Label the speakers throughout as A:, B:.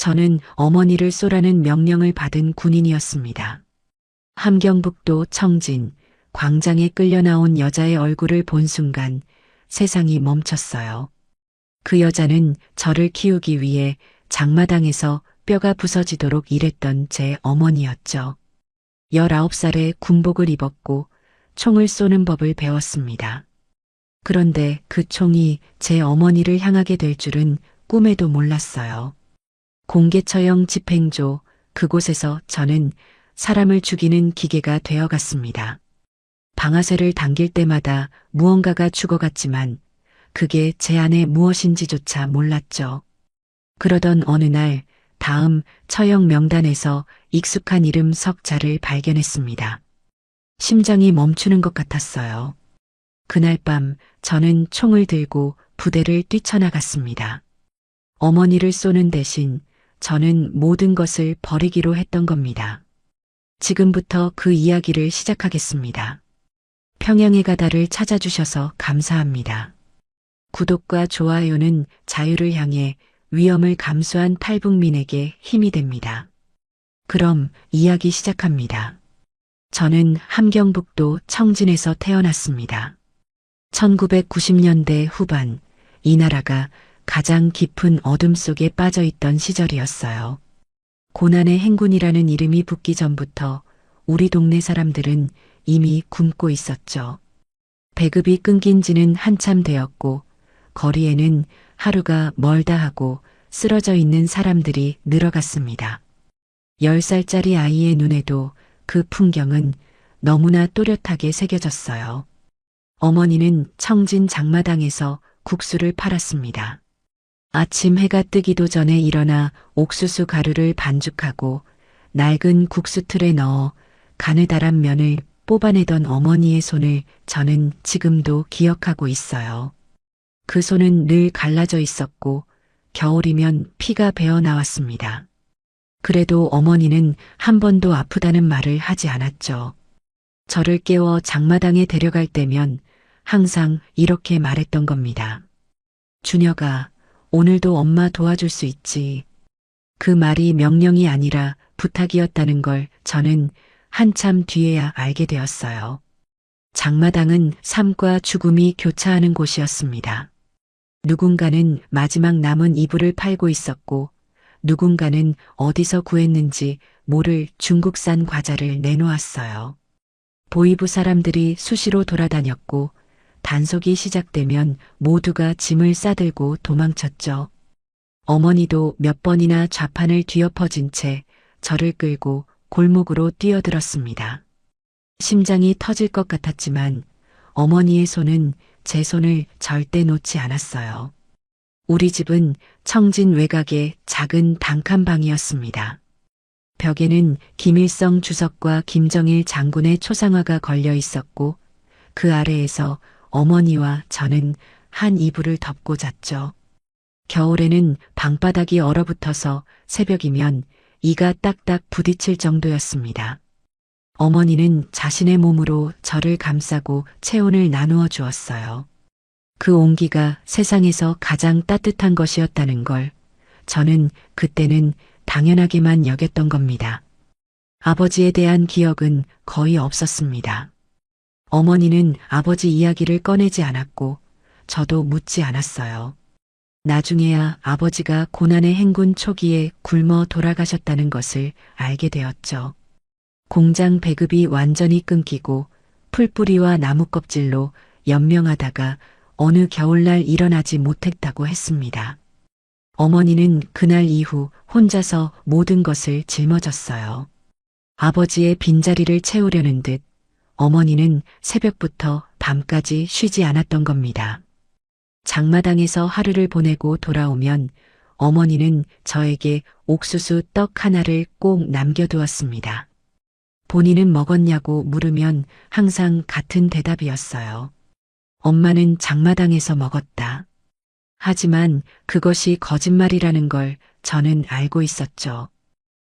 A: 저는 어머니를 쏘라는 명령을 받은 군인이었습니다. 함경북도 청진, 광장에 끌려 나온 여자의 얼굴을 본 순간 세상이 멈췄어요. 그 여자는 저를 키우기 위해 장마당에서 뼈가 부서지도록 일했던 제 어머니였죠. 19살에 군복을 입었고 총을 쏘는 법을 배웠습니다. 그런데 그 총이 제 어머니를 향하게 될 줄은 꿈에도 몰랐어요. 공개처형 집행조, 그곳에서 저는 사람을 죽이는 기계가 되어갔습니다. 방아쇠를 당길 때마다 무언가가 죽어갔지만 그게 제 안에 무엇인지조차 몰랐죠. 그러던 어느 날 다음 처형 명단에서 익숙한 이름 석자를 발견했습니다. 심장이 멈추는 것 같았어요. 그날 밤 저는 총을 들고 부대를 뛰쳐나갔습니다. 어머니를 쏘는 대신 저는 모든 것을 버리기로 했던 겁니다. 지금부터 그 이야기를 시작하겠습니다. 평양의 가다를 찾아주셔서 감사합니다. 구독과 좋아요는 자유를 향해 위험을 감수한 탈북민에게 힘이 됩니다. 그럼 이야기 시작합니다. 저는 함경북도 청진에서 태어났습니다. 1990년대 후반 이 나라가 가장 깊은 어둠 속에 빠져 있던 시절이었어요. 고난의 행군이라는 이름이 붙기 전부터 우리 동네 사람들은 이미 굶고 있었죠. 배급이 끊긴 지는 한참 되었고 거리에는 하루가 멀다 하고 쓰러져 있는 사람들이 늘어갔습니다. 10살짜리 아이의 눈에도 그 풍경은 너무나 또렷하게 새겨졌어요. 어머니는 청진 장마당에서 국수를 팔았습니다. 아침 해가 뜨기도 전에 일어나 옥수수 가루를 반죽하고 낡은 국수틀에 넣어 가느다란 면을 뽑아내던 어머니의 손을 저는 지금도 기억하고 있어요. 그 손은 늘 갈라져 있었고 겨울이면 피가 배어 나왔습니다. 그래도 어머니는 한 번도 아프다는 말을 하지 않았죠. 저를 깨워 장마당에 데려갈 때면 항상 이렇게 말했던 겁니다. 준혁아, 오늘도 엄마 도와줄 수 있지. 그 말이 명령이 아니라 부탁이었다는 걸 저는 한참 뒤에야 알게 되었어요. 장마당은 삶과 죽음이 교차하는 곳이었습니다. 누군가는 마지막 남은 이불을 팔고 있었고 누군가는 어디서 구했는지 모를 중국산 과자를 내놓았어요. 보이부 사람들이 수시로 돌아다녔고 단속이 시작되면 모두가 짐을 싸들고 도망쳤죠. 어머니도 몇 번이나 좌판을 뒤엎어진 채 저를 끌고 골목으로 뛰어들었습니다. 심장이 터질 것 같았지만 어머니의 손은 제 손을 절대 놓지 않았어요. 우리 집은 청진 외곽의 작은 단칸방이었습니다. 벽에는 김일성 주석과 김정일 장군의 초상화가 걸려 있었고 그 아래에서 어머니와 저는 한 이불을 덮고 잤죠. 겨울에는 방바닥이 얼어붙어서 새벽이면 이가 딱딱 부딪힐 정도였습니다. 어머니는 자신의 몸으로 저를 감싸고 체온을 나누어 주었어요. 그 온기가 세상에서 가장 따뜻한 것이었다는 걸 저는 그때는 당연하게만 여겼던 겁니다. 아버지에 대한 기억은 거의 없었습니다. 어머니는 아버지 이야기를 꺼내지 않았고 저도 묻지 않았어요. 나중에야 아버지가 고난의 행군 초기에 굶어 돌아가셨다는 것을 알게 되었죠. 공장 배급이 완전히 끊기고 풀뿌리와 나무 껍질로 연명하다가 어느 겨울날 일어나지 못했다고 했습니다. 어머니는 그날 이후 혼자서 모든 것을 짊어졌어요. 아버지의 빈자리를 채우려는 듯 어머니는 새벽부터 밤까지 쉬지 않았던 겁니다. 장마당에서 하루를 보내고 돌아오면 어머니는 저에게 옥수수 떡 하나를 꼭 남겨두었습니다. 본인은 먹었냐고 물으면 항상 같은 대답이었어요. 엄마는 장마당에서 먹었다. 하지만 그것이 거짓말이라는 걸 저는 알고 있었죠.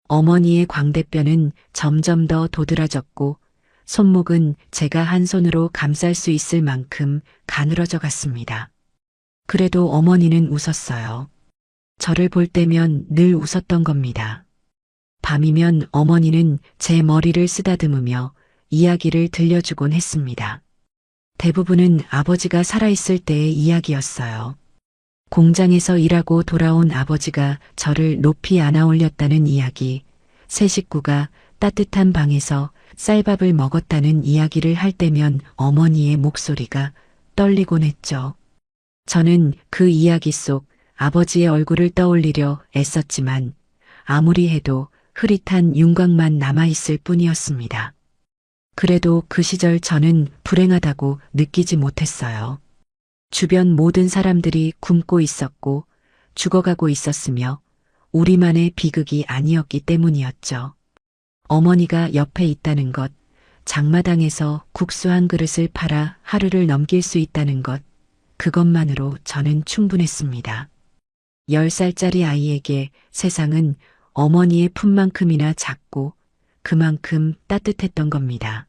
A: 어머니의 광대뼈는 점점 더 도드라졌고 손목은 제가 한 손으로 감쌀 수 있을 만큼 가늘어져 갔습니다. 그래도 어머니는 웃었어요. 저를 볼 때면 늘 웃었던 겁니다. 밤이면 어머니는 제 머리를 쓰다듬으며 이야기를 들려주곤 했습니다. 대부분은 아버지가 살아있을 때의 이야기였어요. 공장에서 일하고 돌아온 아버지가 저를 높이 안아 올렸다는 이야기, 세 식구가 따뜻한 방에서 쌀밥을 먹었다는 이야기를 할 때면 어머니의 목소리가 떨리곤 했죠. 저는 그 이야기 속 아버지의 얼굴을 떠올리려 애썼지만 아무리 해도 흐릿한 윤곽만 남아있을 뿐이었습니다. 그래도 그 시절 저는 불행하다고 느끼지 못했어요. 주변 모든 사람들이 굶고 있었고 죽어가고 있었으며 우리만의 비극이 아니었기 때문이었죠. 어머니가 옆에 있다는 것, 장마당에서 국수 한 그릇을 팔아 하루를 넘길 수 있다는 것, 그것만으로 저는 충분했습니다. 10살짜리 아이에게 세상은 어머니의 품만큼이나 작고 그만큼 따뜻했던 겁니다.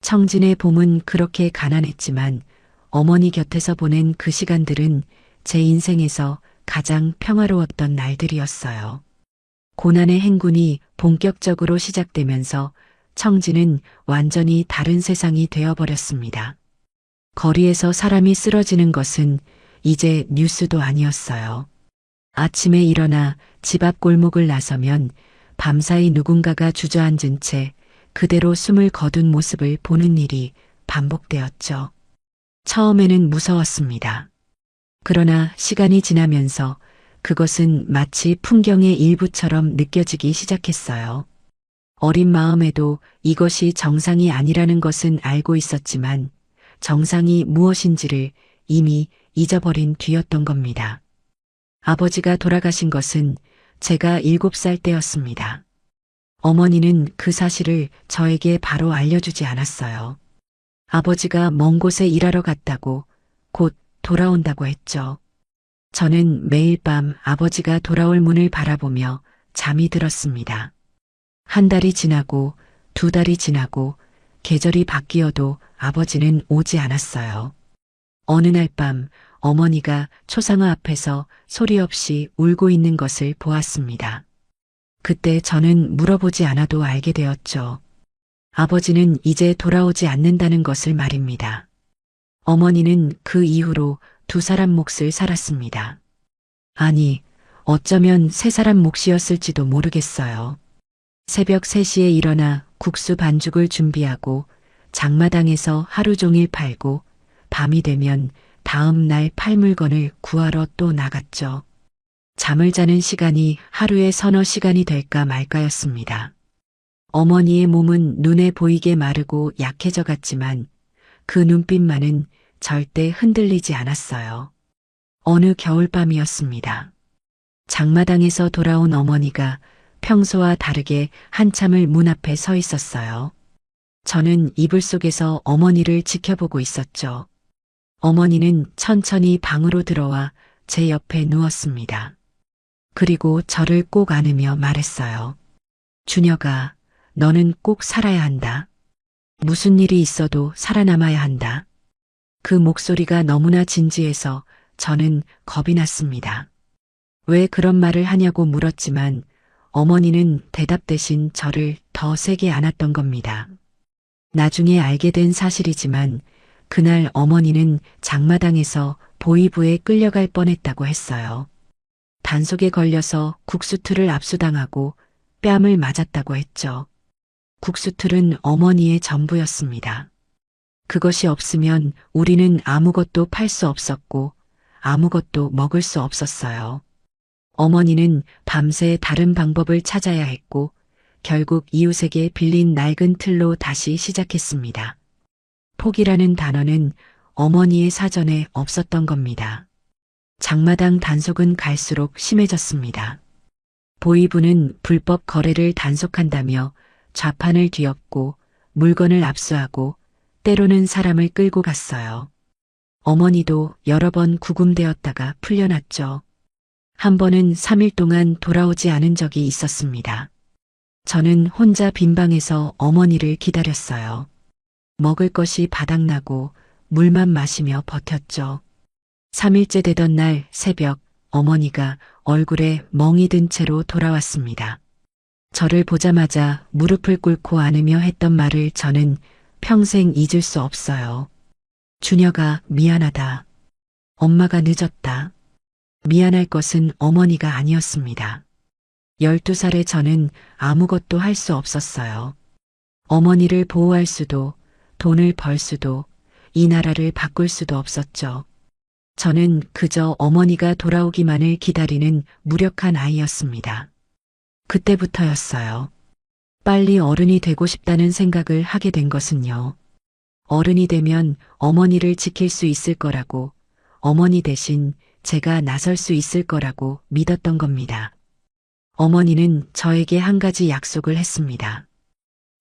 A: 청진의 봄은 그렇게 가난했지만 어머니 곁에서 보낸 그 시간들은 제 인생에서 가장 평화로웠던 날들이었어요. 고난의 행군이 본격적으로 시작되면서 청진은 완전히 다른 세상이 되어버렸습니다. 거리에서 사람이 쓰러지는 것은 이제 뉴스도 아니었어요. 아침에 일어나 집 앞 골목을 나서면 밤사이 누군가가 주저앉은 채 그대로 숨을 거둔 모습을 보는 일이 반복되었죠. 처음에는 무서웠습니다. 그러나 시간이 지나면서 그것은 마치 풍경의 일부처럼 느껴지기 시작했어요. 어린 마음에도 이것이 정상이 아니라는 것은 알고 있었지만 정상이 무엇인지를 이미 잊어버린 뒤였던 겁니다. 아버지가 돌아가신 것은 제가 7살 때였습니다. 어머니는 그 사실을 저에게 바로 알려주지 않았어요. 아버지가 먼 곳에 일하러 갔다고 곧 돌아온다고 했죠. 저는 매일 밤 아버지가 돌아올 문을 바라보며 잠이 들었습니다. 한 달이 지나고 2달이 지나고 계절이 바뀌어도 아버지는 오지 않았어요. 어느 날 밤 어머니가 초상화 앞에서 소리 없이 울고 있는 것을 보았습니다. 그때 저는 물어보지 않아도 알게 되었죠. 아버지는 이제 돌아오지 않는다는 것을 말입니다. 어머니는 그 이후로 2사람 몫을 살았습니다. 아니, 어쩌면 3사람 몫이었을지도 모르겠어요. 새벽 3시에 일어나 국수 반죽을 준비하고 장마당에서 하루 종일 팔고 밤이 되면 다음 날 팔 물건을 구하러 또 나갔죠. 잠을 자는 시간이 하루에 서너 시간이 될까 말까였습니다. 어머니의 몸은 눈에 보이게 마르고 약해져 갔지만 그 눈빛만은 절대 흔들리지 않았어요. 어느 겨울밤이었습니다. 장마당에서 돌아온 어머니가 평소와 다르게 한참을 문 앞에 서 있었어요. 저는 이불 속에서 어머니를 지켜보고 있었죠. 어머니는 천천히 방으로 들어와 제 옆에 누웠습니다. 그리고 저를 꼭 안으며 말했어요. 준혁아, 너는 꼭 살아야 한다. 무슨 일이 있어도 살아남아야 한다. 그 목소리가 너무나 진지해서 저는 겁이 났습니다. 왜 그런 말을 하냐고 물었지만 어머니는 대답 대신 저를 더 세게 안았던 겁니다. 나중에 알게 된 사실이지만 그날 어머니는 장마당에서 보위부에 끌려갈 뻔했다고 했어요. 단속에 걸려서 국수틀을 압수당하고 뺨을 맞았다고 했죠. 국수틀은 어머니의 전부였습니다. 그것이 없으면 우리는 아무것도 팔 수 없었고 아무것도 먹을 수 없었어요. 어머니는 밤새 다른 방법을 찾아야 했고 결국 이웃에게 빌린 낡은 틀로 다시 시작했습니다. 포기라는 단어는 어머니의 사전에 없었던 겁니다. 장마당 단속은 갈수록 심해졌습니다. 보위부는 불법 거래를 단속한다며 좌판을 뒤엎고 물건을 압수하고 때로는 사람을 끌고 갔어요. 어머니도 여러 번 구금되었다가 풀려났죠. 한 번은 3일 동안 돌아오지 않은 적이 있었습니다. 저는 혼자 빈 방에서 어머니를 기다렸어요. 먹을 것이 바닥나고 물만 마시며 버텼죠. 3일째 되던 날 새벽 어머니가 얼굴에 멍이 든 채로 돌아왔습니다. 저를 보자마자 무릎을 꿇고 안으며 했던 말을 저는 평생 잊을 수 없어요. 준혁아, 미안하다. 엄마가 늦었다. 미안할 것은 어머니가 아니었습니다. 12살의 저는 아무것도 할 수 없었어요. 어머니를 보호할 수도, 돈을 벌 수도, 이 나라를 바꿀 수도 없었죠. 저는 그저 어머니가 돌아오기만을 기다리는 무력한 아이였습니다. 그때부터였어요. 빨리 어른이 되고 싶다는 생각을 하게 된 것은요. 어른이 되면 어머니를 지킬 수 있을 거라고, 어머니 대신 제가 나설 수 있을 거라고 믿었던 겁니다. 어머니는 저에게 한 가지 약속을 했습니다.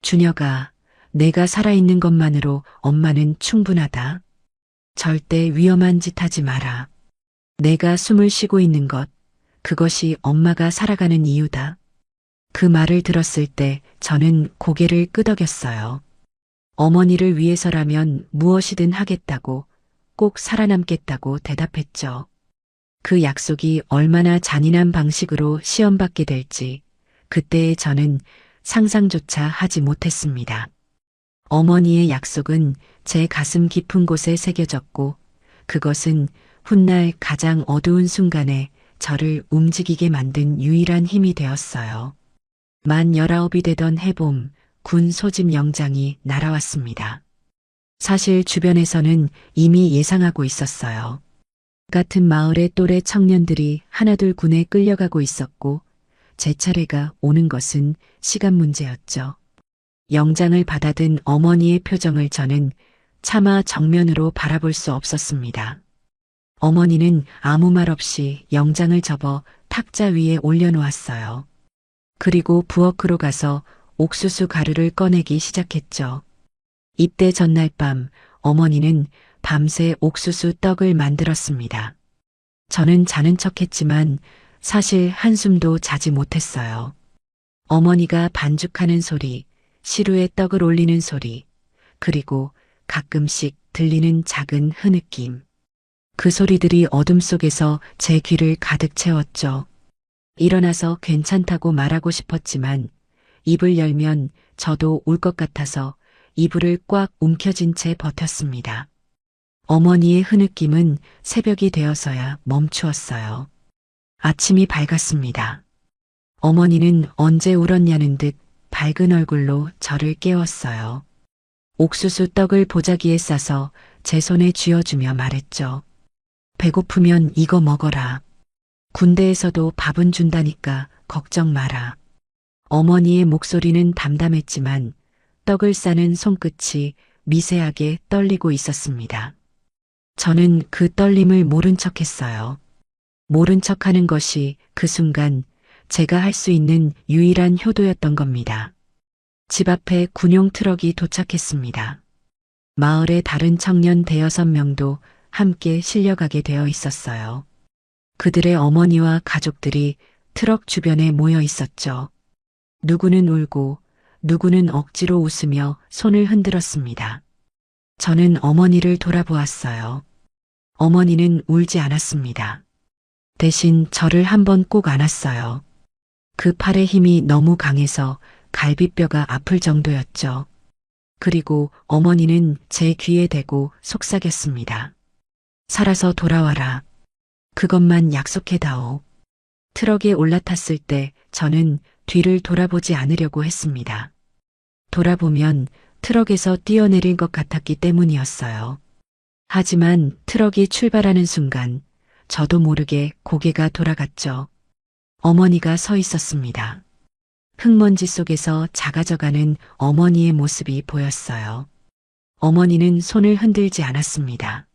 A: 준혁아, 내가 살아있는 것만으로 엄마는 충분하다. 절대 위험한 짓 하지 마라. 내가 숨을 쉬고 있는 것, 그것이 엄마가 살아가는 이유다. 그 말을 들었을 때 저는 고개를 끄덕였어요. 어머니를 위해서라면 무엇이든 하겠다고, 꼭 살아남겠다고 대답했죠. 그 약속이 얼마나 잔인한 방식으로 시험받게 될지 그때의 저는 상상조차 하지 못했습니다. 어머니의 약속은 제 가슴 깊은 곳에 새겨졌고 그것은 훗날 가장 어두운 순간에 저를 움직이게 만든 유일한 힘이 되었어요. 만 19이 되던 해봄 군 소집 영장이 날아왔습니다. 사실 주변에서는 이미 예상하고 있었어요. 같은 마을의 또래 청년들이 하나둘 군에 끌려가고 있었고 제 차례가 오는 것은 시간 문제였죠. 영장을 받아든 어머니의 표정을 저는 차마 정면으로 바라볼 수 없었습니다. 어머니는 아무 말 없이 영장을 접어 탁자 위에 올려놓았어요. 그리고 부엌으로 가서 옥수수 가루를 꺼내기 시작했죠. 입대 전날 밤 어머니는 밤새 옥수수 떡을 만들었습니다. 저는 자는 척했지만 사실 한숨도 자지 못했어요. 어머니가 반죽하는 소리, 시루에 떡을 올리는 소리, 그리고 가끔씩 들리는 작은 흐느낌. 그 소리들이 어둠 속에서 제 귀를 가득 채웠죠. 일어나서 괜찮다고 말하고 싶었지만 입을 열면 저도 울 것 같아서 이불을 꽉 움켜쥔 채 버텼습니다. 어머니의 흐느낌은 새벽이 되어서야 멈추었어요. 아침이 밝았습니다. 어머니는 언제 울었냐는 듯 밝은 얼굴로 저를 깨웠어요. 옥수수 떡을 보자기에 싸서 제 손에 쥐어주며 말했죠. 배고프면 이거 먹어라. 군대에서도 밥은 준다니까 걱정 마라. 어머니의 목소리는 담담했지만 떡을 싸는 손끝이 미세하게 떨리고 있었습니다. 저는 그 떨림을 모른 척했어요. 모른 척하는 것이 그 순간 제가 할 수 있는 유일한 효도였던 겁니다. 집 앞에 군용 트럭이 도착했습니다. 마을의 다른 청년 5~6명도 함께 실려가게 되어 있었어요. 그들의 어머니와 가족들이 트럭 주변에 모여 있었죠. 누구는 울고 누구는 억지로 웃으며 손을 흔들었습니다. 저는 어머니를 돌아보았어요. 어머니는 울지 않았습니다. 대신 저를 한번 꼭 안았어요. 그 팔의 힘이 너무 강해서 갈비뼈가 아플 정도였죠. 그리고 어머니는 제 귀에 대고 속삭였습니다. 살아서 돌아와라. 그것만 약속해다오. 트럭에 올라탔을 때 저는 뒤를 돌아보지 않으려고 했습니다. 돌아보면 트럭에서 뛰어내린 것 같았기 때문이었어요. 하지만 트럭이 출발하는 순간 저도 모르게 고개가 돌아갔죠. 어머니가 서 있었습니다. 흙먼지 속에서 작아져가는 어머니의 모습이 보였어요. 어머니는 손을 흔들지 않았습니다.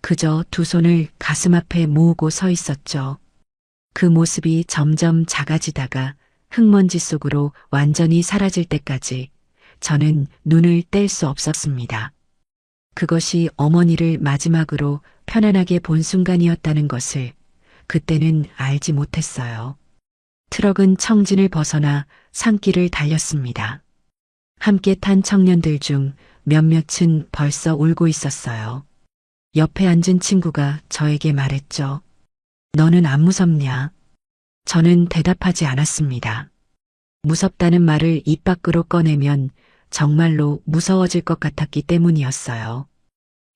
A: 그저 두 손을 가슴 앞에 모으고 서 있었죠. 그 모습이 점점 작아지다가 흙먼지 속으로 완전히 사라질 때까지 저는 눈을 뗄 수 없었습니다. 그것이 어머니를 마지막으로 편안하게 본 순간이었다는 것을 그때는 알지 못했어요. 트럭은 청진을 벗어나 산길을 달렸습니다. 함께 탄 청년들 중 몇몇은 벌써 울고 있었어요. 옆에 앉은 친구가 저에게 말했죠. 너는 안 무섭냐? 저는 대답하지 않았습니다. 무섭다는 말을 입 밖으로 꺼내면 정말로 무서워질 것 같았기 때문이었어요.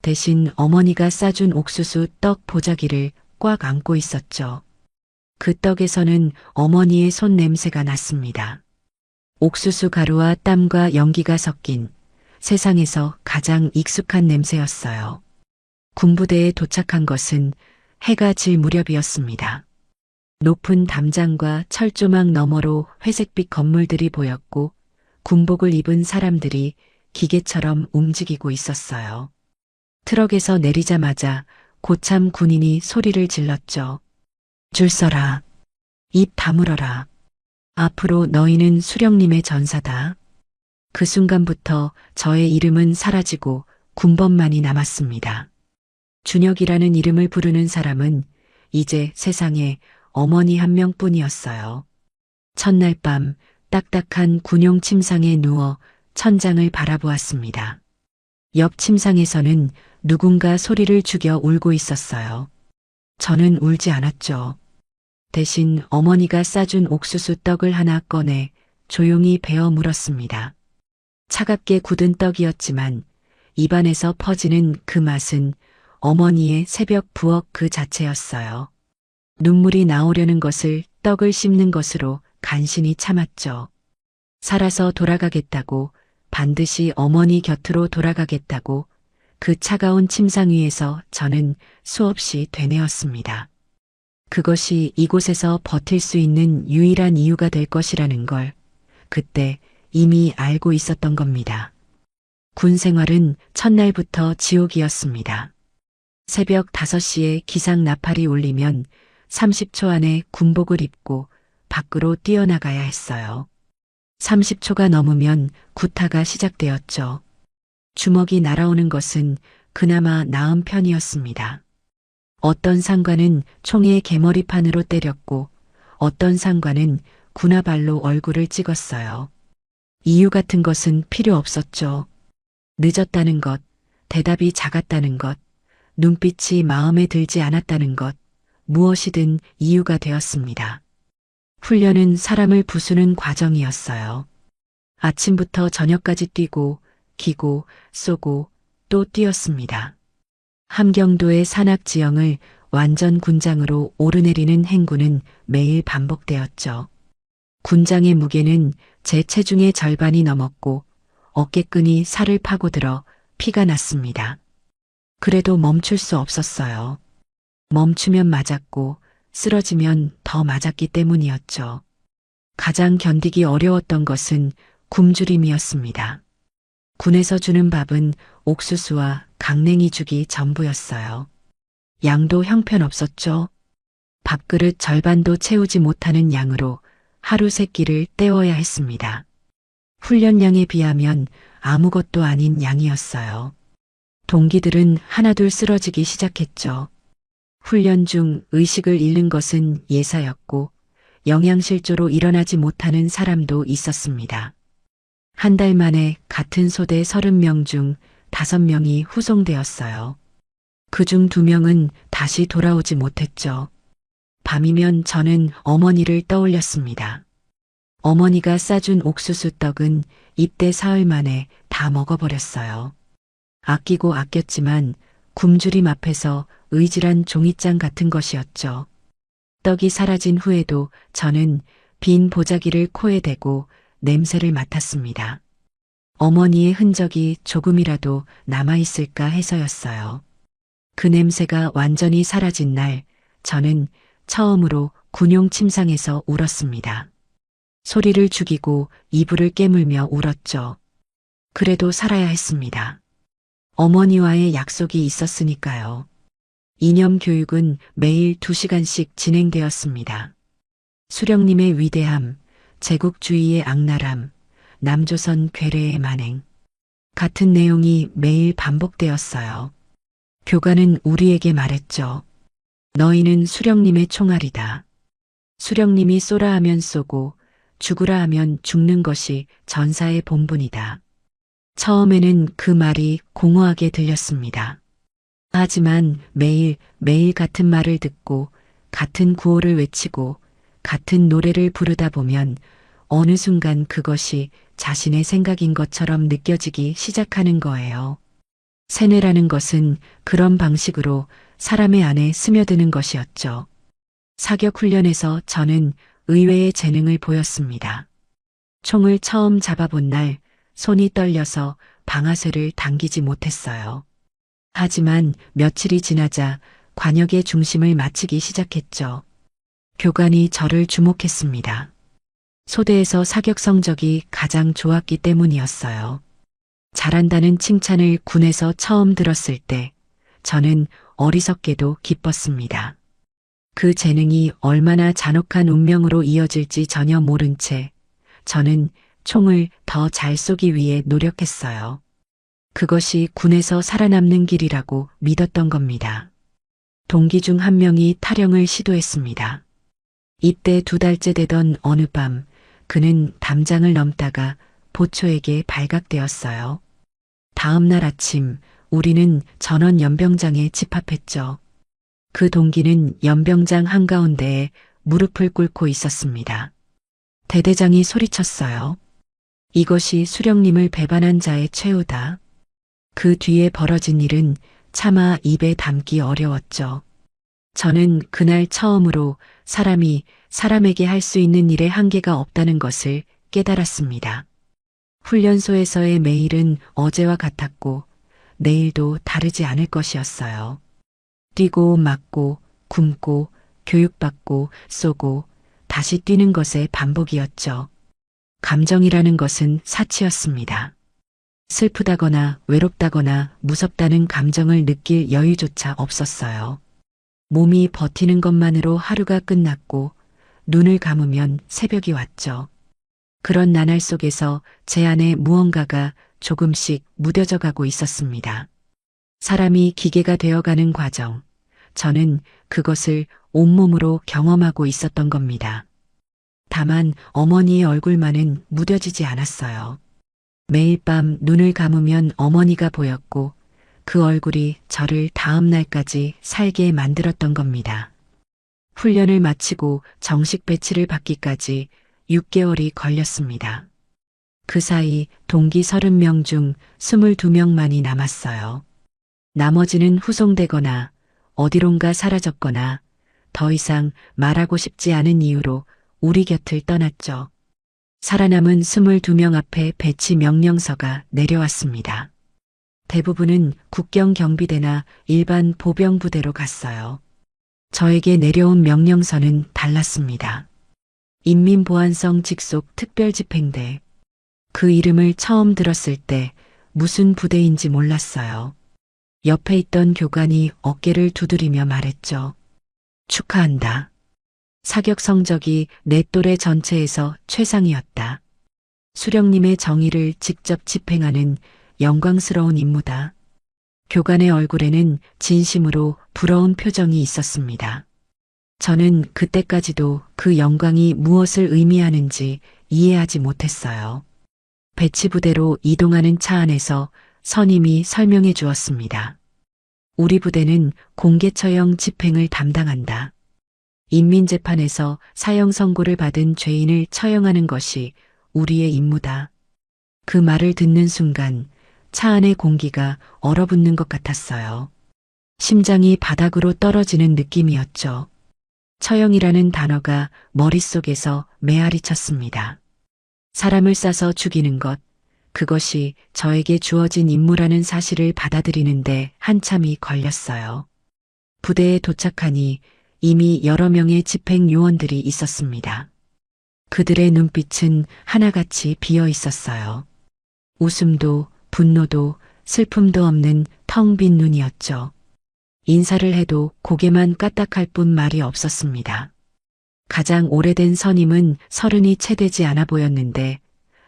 A: 대신 어머니가 싸준 옥수수 떡 보자기를 꽉 안고 있었죠. 그 떡에서는 어머니의 손 냄새가 났습니다. 옥수수 가루와 땀과 연기가 섞인 세상에서 가장 익숙한 냄새였어요. 군부대에 도착한 것은 해가 질 무렵이었습니다. 높은 담장과 철조망 너머로 회색빛 건물들이 보였고 군복을 입은 사람들이 기계처럼 움직이고 있었어요. 트럭에서 내리자마자 고참 군인이 소리를 질렀죠. 줄 서라. 입 다물어라. 앞으로 너희는 수령님의 전사다. 그 순간부터 저의 이름은 사라지고 군번만이 남았습니다. 준혁이라는 이름을 부르는 사람은 이제 세상에 어머니 한 명뿐이었어요. 첫날 밤 딱딱한 군용 침상에 누워 천장을 바라보았습니다. 옆 침상에서는 누군가 소리를 죽여 울고 있었어요. 저는 울지 않았죠. 대신 어머니가 싸준 옥수수 떡을 하나 꺼내 조용히 베어 물었습니다. 차갑게 굳은 떡이었지만 입안에서 퍼지는 그 맛은 어머니의 새벽 부엌 그 자체였어요. 눈물이 나오려는 것을 떡을 씹는 것으로 간신히 참았죠. 살아서 돌아가겠다고, 반드시 어머니 곁으로 돌아가겠다고 그 차가운 침상 위에서 저는 수없이 되뇌었습니다. 그것이 이곳에서 버틸 수 있는 유일한 이유가 될 것이라는 걸 그때 이미 알고 있었던 겁니다. 군 생활은 첫날부터 지옥이었습니다. 새벽 5시에 기상 나팔이 울리면 30초 안에 군복을 입고 밖으로 뛰어나가야 했어요. 30초가 넘으면 구타가 시작되었죠. 주먹이 날아오는 것은 그나마 나은 편이었습니다. 어떤 상관은 총에 개머리판으로 때렸고 어떤 상관은 군화발로 얼굴을 찍었어요. 이유 같은 것은 필요 없었죠. 늦었다는 것, 대답이 작았다는 것, 눈빛이 마음에 들지 않았다는 것, 무엇이든 이유가 되었습니다. 훈련은 사람을 부수는 과정이었어요. 아침부터 저녁까지 뛰고, 기고, 쏘고, 또 뛰었습니다. 함경도의 산악 지형을 완전 군장으로 오르내리는 행군은 매일 반복되었죠. 군장의 무게는 제 체중의 절반이 넘었고 어깨끈이 살을 파고들어 피가 났습니다. 그래도 멈출 수 없었어요. 멈추면 맞았고 쓰러지면 더 맞았기 때문이었죠. 가장 견디기 어려웠던 것은 굶주림이었습니다. 군에서 주는 밥은 옥수수와 강냉이죽이 전부였어요. 양도 형편없었죠. 밥그릇 절반도 채우지 못하는 양으로 하루 3끼를 때워야 했습니다. 훈련량에 비하면 아무것도 아닌 양이었어요. 동기들은 하나둘 쓰러지기 시작했죠. 훈련 중 의식을 잃는 것은 예사였고 영양실조로 일어나지 못하는 사람도 있었습니다. 한 달 만에 같은 소대 30명 중 5명이 후송되었어요. 그중 2명은 다시 돌아오지 못했죠. 밤이면 저는 어머니를 떠올렸습니다. 어머니가 싸준 옥수수 떡은 입대 사흘 만에 다 먹어버렸어요. 아끼고 아꼈지만 굶주림 앞에서 의질한 종잇장 같은 것이었죠. 떡이 사라진 후에도 저는 빈 보자기를 코에 대고 냄새를 맡았습니다. 어머니의 흔적이 조금이라도 남아있을까 해서였어요. 그 냄새가 완전히 사라진 날, 저는 처음으로 군용 침상에서 울었습니다. 소리를 죽이고 이불을 깨물며 울었죠. 그래도 살아야 했습니다. 어머니와의 약속이 있었으니까요. 이념 교육은 매일 2시간씩 진행되었습니다. 수령님의 위대함, 제국주의의 악랄함, 남조선 괴뢰의 만행. 같은 내용이 매일 반복되었어요. 교관은 우리에게 말했죠. 너희는 수령님의 총알이다. 수령님이 쏘라 하면 쏘고 죽으라 하면 죽는 것이 전사의 본분이다. 처음에는 그 말이 공허하게 들렸습니다. 하지만 매일 같은 말을 듣고 같은 구호를 외치고 같은 노래를 부르다 보면 어느 순간 그것이 자신의 생각인 것처럼 느껴지기 시작하는 거예요. 세뇌라는 것은 그런 방식으로 사람의 안에 스며드는 것이었죠. 사격 훈련에서 저는 의외의 재능을 보였습니다. 총을 처음 잡아본 날 손이 떨려서 방아쇠를 당기지 못했어요. 하지만 며칠이 지나자 관역의 중심을 맞추기 시작했죠. 교관이 저를 주목했습니다. 소대에서 사격 성적이 가장 좋았기 때문이었어요. 잘한다는 칭찬을 군에서 처음 들었을 때 저는 어리석게도 기뻤습니다. 그 재능이 얼마나 잔혹한 운명으로 이어질지 전혀 모른 채 저는 총을 더 잘 쏘기 위해 노력했어요. 그것이 군에서 살아남는 길이라고 믿었던 겁니다. 동기 중 한 명이 탈영을 시도했습니다. 입대 2달째 되던 어느 밤 그는 담장을 넘다가 보초에게 발각되었어요. 다음 날 아침 우리는 전원 연병장에 집합했죠. 그 동기는 연병장 한가운데에 무릎을 꿇고 있었습니다. 대대장이 소리쳤어요. 이것이 수령님을 배반한 자의 최후다. 그 뒤에 벌어진 일은 차마 입에 담기 어려웠죠. 저는 그날 처음으로 사람이 사람에게 할 수 있는 일에 한계가 없다는 것을 깨달았습니다. 훈련소에서의 매일은 어제와 같았고 내일도 다르지 않을 것이었어요. 뛰고 맞고 굶고 교육받고 쏘고 다시 뛰는 것의 반복이었죠. 감정이라는 것은 사치였습니다. 슬프다거나 외롭다거나 무섭다는 감정을 느낄 여유조차 없었어요. 몸이 버티는 것만으로 하루가 끝났고 눈을 감으면 새벽이 왔죠. 그런 나날 속에서 제 안에 무언가가 조금씩 무뎌져 가고 있었습니다. 사람이 기계가 되어가는 과정, 저는 그것을 온몸으로 경험하고 있었던 겁니다. 다만 어머니의 얼굴만은 무뎌지지 않았어요. 매일 밤 눈을 감으면 어머니가 보였고 그 얼굴이 저를 다음 날까지 살게 만들었던 겁니다. 훈련을 마치고 정식 배치를 받기까지 6개월이 걸렸습니다. 그 사이 동기 30명 중 22명만이 남았어요. 나머지는 후송되거나 어디론가 사라졌거나 더 이상 말하고 싶지 않은 이유로 우리 곁을 떠났죠. 살아남은 22명 앞에 배치 명령서가 내려왔습니다. 대부분은 국경경비대나 일반 보병부대로 갔어요. 저에게 내려온 명령서는 달랐습니다. 인민보안성 직속 특별집행대. 그 이름을 처음 들었을 때 무슨 부대인지 몰랐어요. 옆에 있던 교관이 어깨를 두드리며 말했죠. 축하한다. 사격 성적이 내 또래 전체에서 최상이었다. 수령님의 정의를 직접 집행하는 영광스러운 임무다. 교관의 얼굴에는 진심으로 부러운 표정이 있었습니다. 저는 그때까지도 그 영광이 무엇을 의미하는지 이해하지 못했어요. 배치부대로 이동하는 차 안에서 선임이 설명해 주었습니다. 우리 부대는 공개처형 집행을 담당한다. 인민재판에서 사형 선고를 받은 죄인을 처형하는 것이 우리의 임무다. 그 말을 듣는 순간 차 안의 공기가 얼어붙는 것 같았어요. 심장이 바닥으로 떨어지는 느낌이었죠. 처형이라는 단어가 머릿속에서 메아리 쳤습니다. 사람을 싸서 죽이는 것, 그것이 저에게 주어진 임무라는 사실을 받아들이는데 한참이 걸렸어요. 부대에 도착하니 이미 여러 명의 집행 요원들이 있었습니다. 그들의 눈빛은 하나같이 비어 있었어요. 웃음도 분노도 슬픔도 없는 텅 빈 눈이었죠. 인사를 해도 고개만 까딱할 뿐 말이 없었습니다. 가장 오래된 선임은 30이 채 되지 않아 보였는데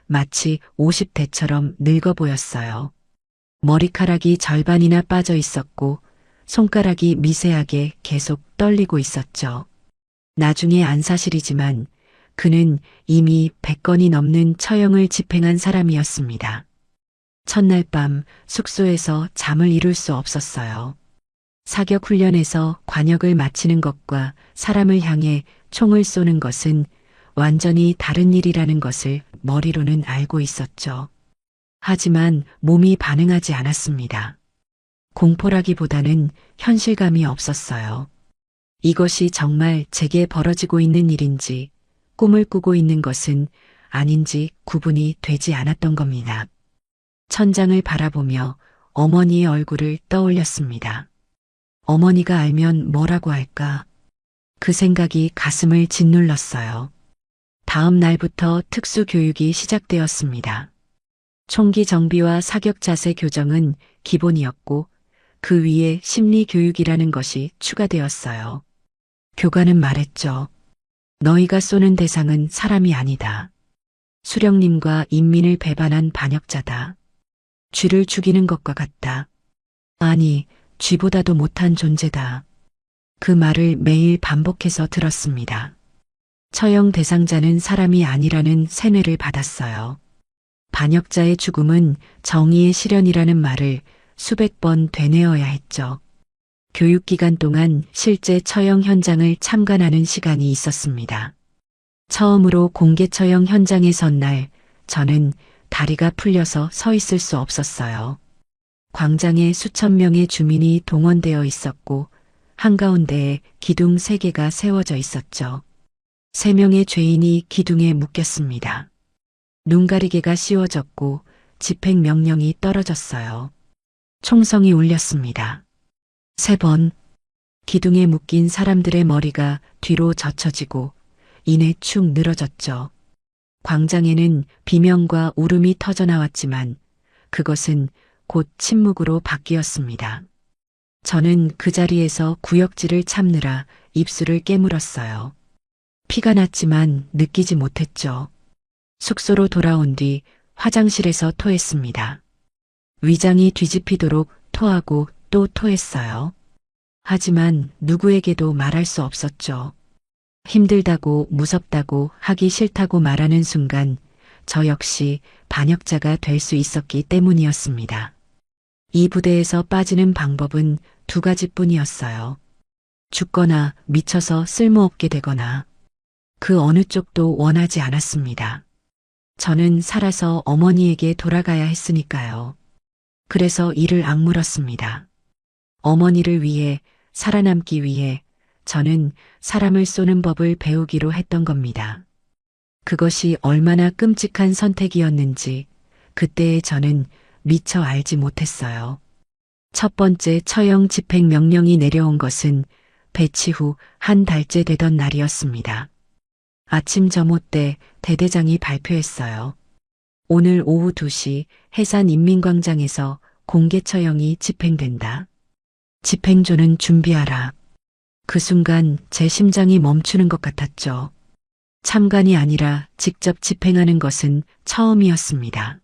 A: 마치 50대처럼 늙어 보였어요. 머리카락이 절반이나 빠져 있었고 손가락이 미세하게 계속 떨리고 있었죠. 나중에 안 사실이지만 그는 이미 100건이 넘는 처형을 집행한 사람이었습니다. 첫날 밤 숙소에서 잠을 이룰 수 없었어요. 사격 훈련에서 관역을 맞히는 것과 사람을 향해 총을 쏘는 것은 완전히 다른 일이라는 것을 머리로는 알고 있었죠. 하지만 몸이 반응하지 않았습니다. 공포라기보다는 현실감이 없었어요. 이것이 정말 제게 벌어지고 있는 일인지 꿈을 꾸고 있는 것은 아닌지 구분이 되지 않았던 겁니다. 천장을 바라보며 어머니의 얼굴을 떠올렸습니다. 어머니가 알면 뭐라고 할까? 그 생각이 가슴을 짓눌렀어요. 다음 날부터 특수 교육이 시작되었습니다. 총기 정비와 사격 자세 교정은 기본이었고 그 위에 심리 교육이라는 것이 추가되었어요. 교관은 말했죠. 너희가 쏘는 대상은 사람이 아니다. 수령님과 인민을 배반한 반역자다. 쥐를 죽이는 것과 같다. 아니, 쥐보다도 못한 존재다. 그 말을 매일 반복해서 들었습니다. 처형 대상자는 사람이 아니라는 세뇌를 받았어요. 반역자의 죽음은 정의의 실현이라는 말을 수백 번 되뇌어야 했죠. 교육기간 동안 실제 처형 현장을 참관하는 시간이 있었습니다. 처음으로 공개 처형 현장에 선 날, 저는 다리가 풀려서 서 있을 수 없었어요. 광장에 수천 명의 주민이 동원되어 있었고, 한가운데에 기둥 3개가 세워져 있었죠. 3명의 죄인이 기둥에 묶였습니다. 눈가리개가 씌워졌고 집행명령이 떨어졌어요. 총성이 울렸습니다. 3번. 기둥에 묶인 사람들의 머리가 뒤로 젖혀지고 이내 축 늘어졌죠. 광장에는 비명과 울음이 터져나왔지만 그것은 곧 침묵으로 바뀌었습니다. 저는 그 자리에서 구역질을 참느라 입술을 깨물었어요. 피가 났지만 느끼지 못했죠. 숙소로 돌아온 뒤 화장실에서 토했습니다. 위장이 뒤집히도록 토하고 또 토했어요. 하지만 누구에게도 말할 수 없었죠. 힘들다고 무섭다고 하기 싫다고 말하는 순간 저 역시 반역자가 될 수 있었기 때문이었습니다. 이 부대에서 빠지는 방법은 2가지뿐이었어요. 죽거나 미쳐서 쓸모없게 되거나 그 어느 쪽도 원하지 않았습니다. 저는 살아서 어머니에게 돌아가야 했으니까요. 그래서 이를 악물었습니다. 어머니를 위해 살아남기 위해 저는 사람을 쏘는 법을 배우기로 했던 겁니다. 그것이 얼마나 끔찍한 선택이었는지 그때의 저는 미처 알지 못했어요. 첫 번째 처형 집행 명령이 내려온 것은 배치 후 1달째 되던 날이었습니다. 아침 점호 때 대대장이 발표했어요. 오늘 오후 2시 해산 인민광장에서 공개 처형이 집행된다. 집행조는 준비하라. 그 순간 제 심장이 멈추는 것 같았죠. 참관이 아니라 직접 집행하는 것은 처음이었습니다.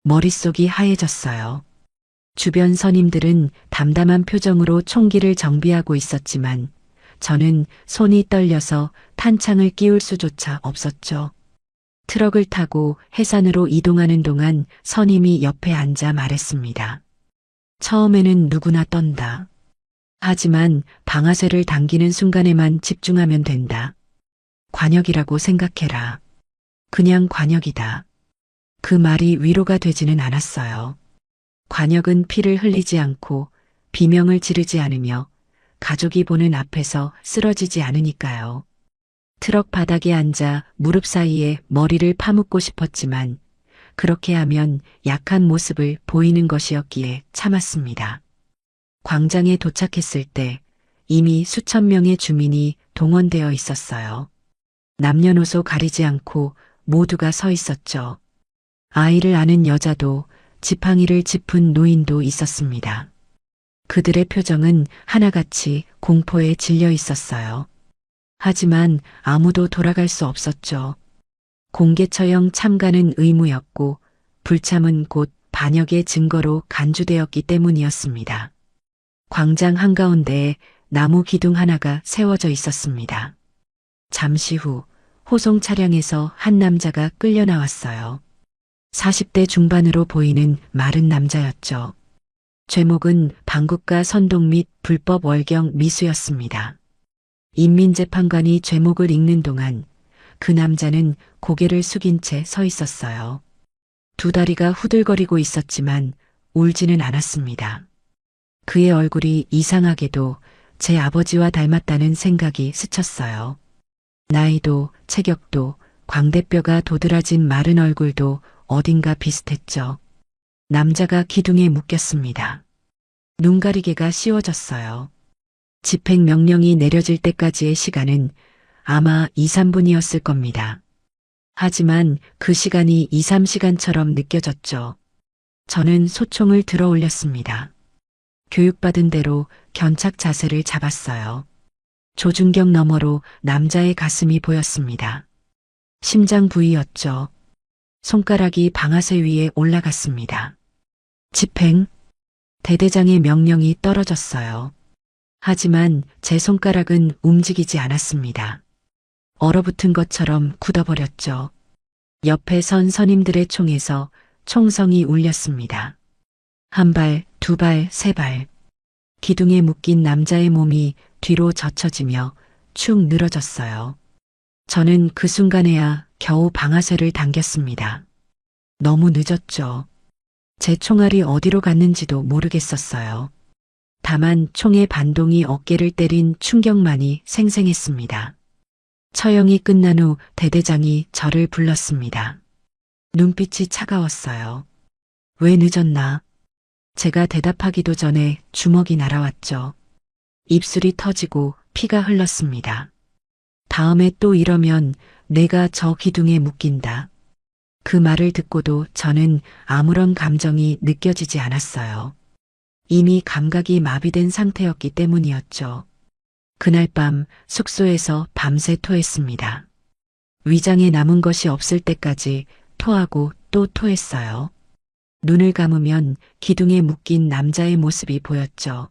A: 머릿속이 하얘졌어요. 주변 선임들은 담담한 표정으로 총기를 정비하고 있었지만 저는 손이 떨려서 탄창을 끼울 수조차 없었죠. 트럭을 타고 해산으로 이동하는 동안 선임이 옆에 앉아 말했습니다. 처음에는 누구나 떤다. 하지만 방아쇠를 당기는 순간에만 집중하면 된다. 관역이라고 생각해라. 그냥 관역이다. 그 말이 위로가 되지는 않았어요. 관역은 피를 흘리지 않고 비명을 지르지 않으며 가족이 보는 앞에서 쓰러지지 않으니까요. 트럭 바닥에 앉아 무릎 사이에 머리를 파묻고 싶었지만 그렇게 하면 약한 모습을 보이는 것이었기에 참았습니다. 광장에 도착했을 때 이미 수천 명의 주민이 동원되어 있었어요. 남녀노소 가리지 않고 모두가 서 있었죠. 아이를 아는 여자도 지팡이를 짚은 노인도 있었습니다. 그들의 표정은 하나같이 공포에 질려 있었어요. 하지만 아무도 돌아갈 수 없었죠. 공개 처형 참가는 의무였고 불참은 곧 반역의 증거로 간주되었기 때문이었습니다. 광장 한가운데에 나무 기둥 하나가 세워져 있었습니다. 잠시 후 호송 차량에서 한 남자가 끌려 나왔어요. 40대 중반으로 보이는 마른 남자였죠. 죄목은 방국가 선동 및 불법 월경 미수였습니다. 인민재판관이 죄목을 읽는 동안 그 남자는 고개를 숙인 채 서 있었어요. 두 다리가 후들거리고 있었지만 울지는 않았습니다. 그의 얼굴이 이상하게도 제 아버지와 닮았다는 생각이 스쳤어요. 나이도 체격도 광대뼈가 도드라진 마른 얼굴도 어딘가 비슷했죠. 남자가 기둥에 묶였습니다. 눈가리개가 씌워졌어요. 집행 명령이 내려질 때까지의 시간은 아마 2, 3분이었을 겁니다. 하지만 그 시간이 2, 3시간처럼 느껴졌죠. 저는 소총을 들어 올렸습니다. 교육받은 대로 견착 자세를 잡았어요. 조준경 너머로 남자의 가슴이 보였습니다. 심장 부위였죠. 손가락이 방아쇠 위에 올라갔습니다. 집행. 대대장의 명령이 떨어졌어요. 하지만 제 손가락은 움직이지 않았습니다. 얼어붙은 것처럼 굳어버렸죠. 옆에 선 선임들의 총에서 총성이 울렸습니다. 한 발, 두 발, 세 발. 기둥에 묶인 남자의 몸이 뒤로 젖혀지며 축 늘어졌어요. 저는 그 순간에야 겨우 방아쇠를 당겼습니다. 너무 늦었죠. 제 총알이 어디로 갔는지도 모르겠었어요. 다만 총의 반동이 어깨를 때린 충격만이 생생했습니다. 처형이 끝난 후 대대장이 저를 불렀습니다. 눈빛이 차가웠어요. 왜 늦었나? 제가 대답하기도 전에 주먹이 날아왔죠. 입술이 터지고 피가 흘렀습니다. 다음에 또 이러면 내가 저 기둥에 묶인다. 그 말을 듣고도 저는 아무런 감정이 느껴지지 않았어요. 이미 감각이 마비된 상태였기 때문이었죠. 그날 밤 숙소에서 밤새 토했습니다. 위장에 남은 것이 없을 때까지 토하고 또 토했어요. 눈을 감으면 기둥에 묶인 남자의 모습이 보였죠.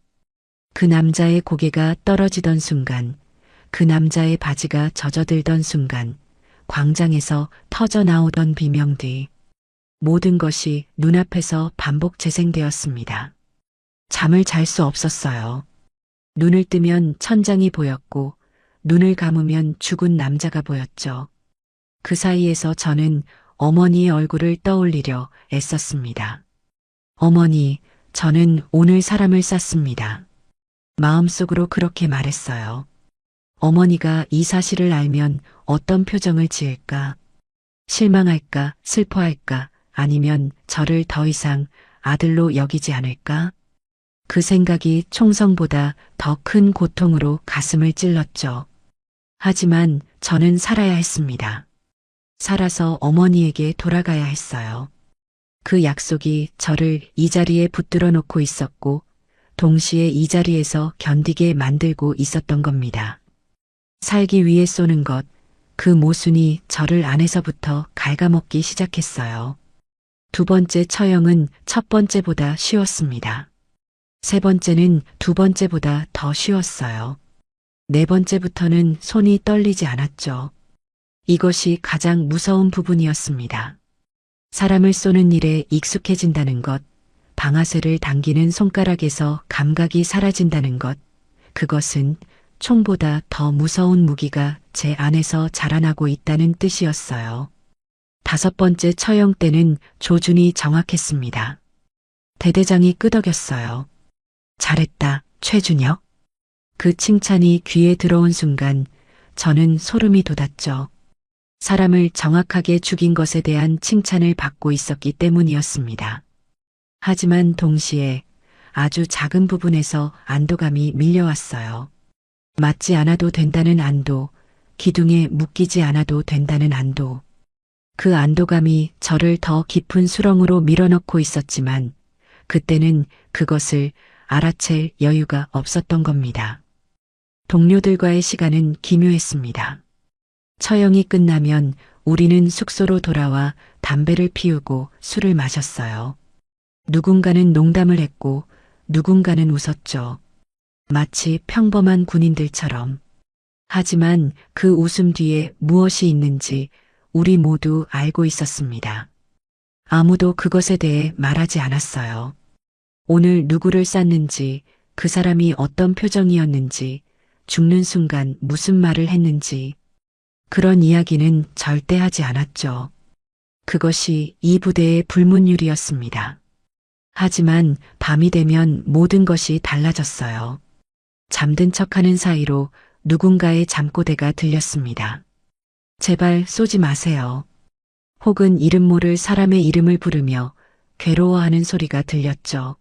A: 그 남자의 고개가 떨어지던 순간, 그 남자의 바지가 젖어들던 순간, 광장에서 터져 나오던 비명뒤, 모든 것이 눈앞에서 반복 재생되었습니다. 잠을 잘 수 없었어요. 눈을 뜨면 천장이 보였고, 눈을 감으면 죽은 남자가 보였죠. 그 사이에서 저는 어머니의 얼굴을 떠올리려 애썼습니다. 어머니, 저는 오늘 사람을 쐈습니다. 마음속으로 그렇게 말했어요. 어머니가 이 사실을 알면 어떤 표정을 지을까? 실망할까, 슬퍼할까, 아니면 저를 더 이상 아들로 여기지 않을까? 그 생각이 총성보다 더 큰 고통으로 가슴을 찔렀죠. 하지만 저는 살아야 했습니다. 살아서 어머니에게 돌아가야 했어요. 그 약속이 저를 이 자리에 붙들어 놓고 있었고, 동시에 이 자리에서 견디게 만들고 있었던 겁니다. 살기 위해 쏘는 것, 그 모순이 저를 안에서부터 갉아먹기 시작했어요. 두 번째 처형은 첫 번째보다 쉬웠습니다. 세 번째는 두 번째보다 더 쉬웠어요. 네 번째부터는 손이 떨리지 않았죠. 이것이 가장 무서운 부분이었습니다. 사람을 쏘는 일에 익숙해진다는 것, 방아쇠를 당기는 손가락에서 감각이 사라진다는 것, 그것은 총보다 더 무서운 무기가 제 안에서 자라나고 있다는 뜻이었어요. 다섯 번째 처형 때는 조준이 정확했습니다. 대대장이 끄덕였어요. 잘했다, 최준혁. 그 칭찬이 귀에 들어온 순간 저는 소름이 돋았죠. 사람을 정확하게 죽인 것에 대한 칭찬을 받고 있었기 때문이었습니다. 하지만 동시에 아주 작은 부분에서 안도감이 밀려왔어요. 맞지 않아도 된다는 안도, 기둥에 묶이지 않아도 된다는 안도. 그 안도감이 저를 더 깊은 수렁으로 밀어넣고 있었지만 그때는 그것을 알아챌 여유가 없었던 겁니다. 동료들과의 시간은 기묘했습니다. 처형이 끝나면 우리는 숙소로 돌아와 담배를 피우고 술을 마셨어요. 누군가는 농담을 했고 누군가는 웃었죠. 마치 평범한 군인들처럼. 하지만 그 웃음 뒤에 무엇이 있는지 우리 모두 알고 있었습니다. 아무도 그것에 대해 말하지 않았어요. 오늘 누구를 쌌는지, 그 사람이 어떤 표정이었는지, 죽는 순간 무슨 말을 했는지, 그런 이야기는 절대 하지 않았죠. 그것이 이 부대의 불문율이었습니다. 하지만 밤이 되면 모든 것이 달라졌어요. 잠든 척하는 사이로 누군가의 잠꼬대가 들렸습니다. 제발 쏘지 마세요. 혹은 이름 모를 사람의 이름을 부르며 괴로워하는 소리가 들렸죠.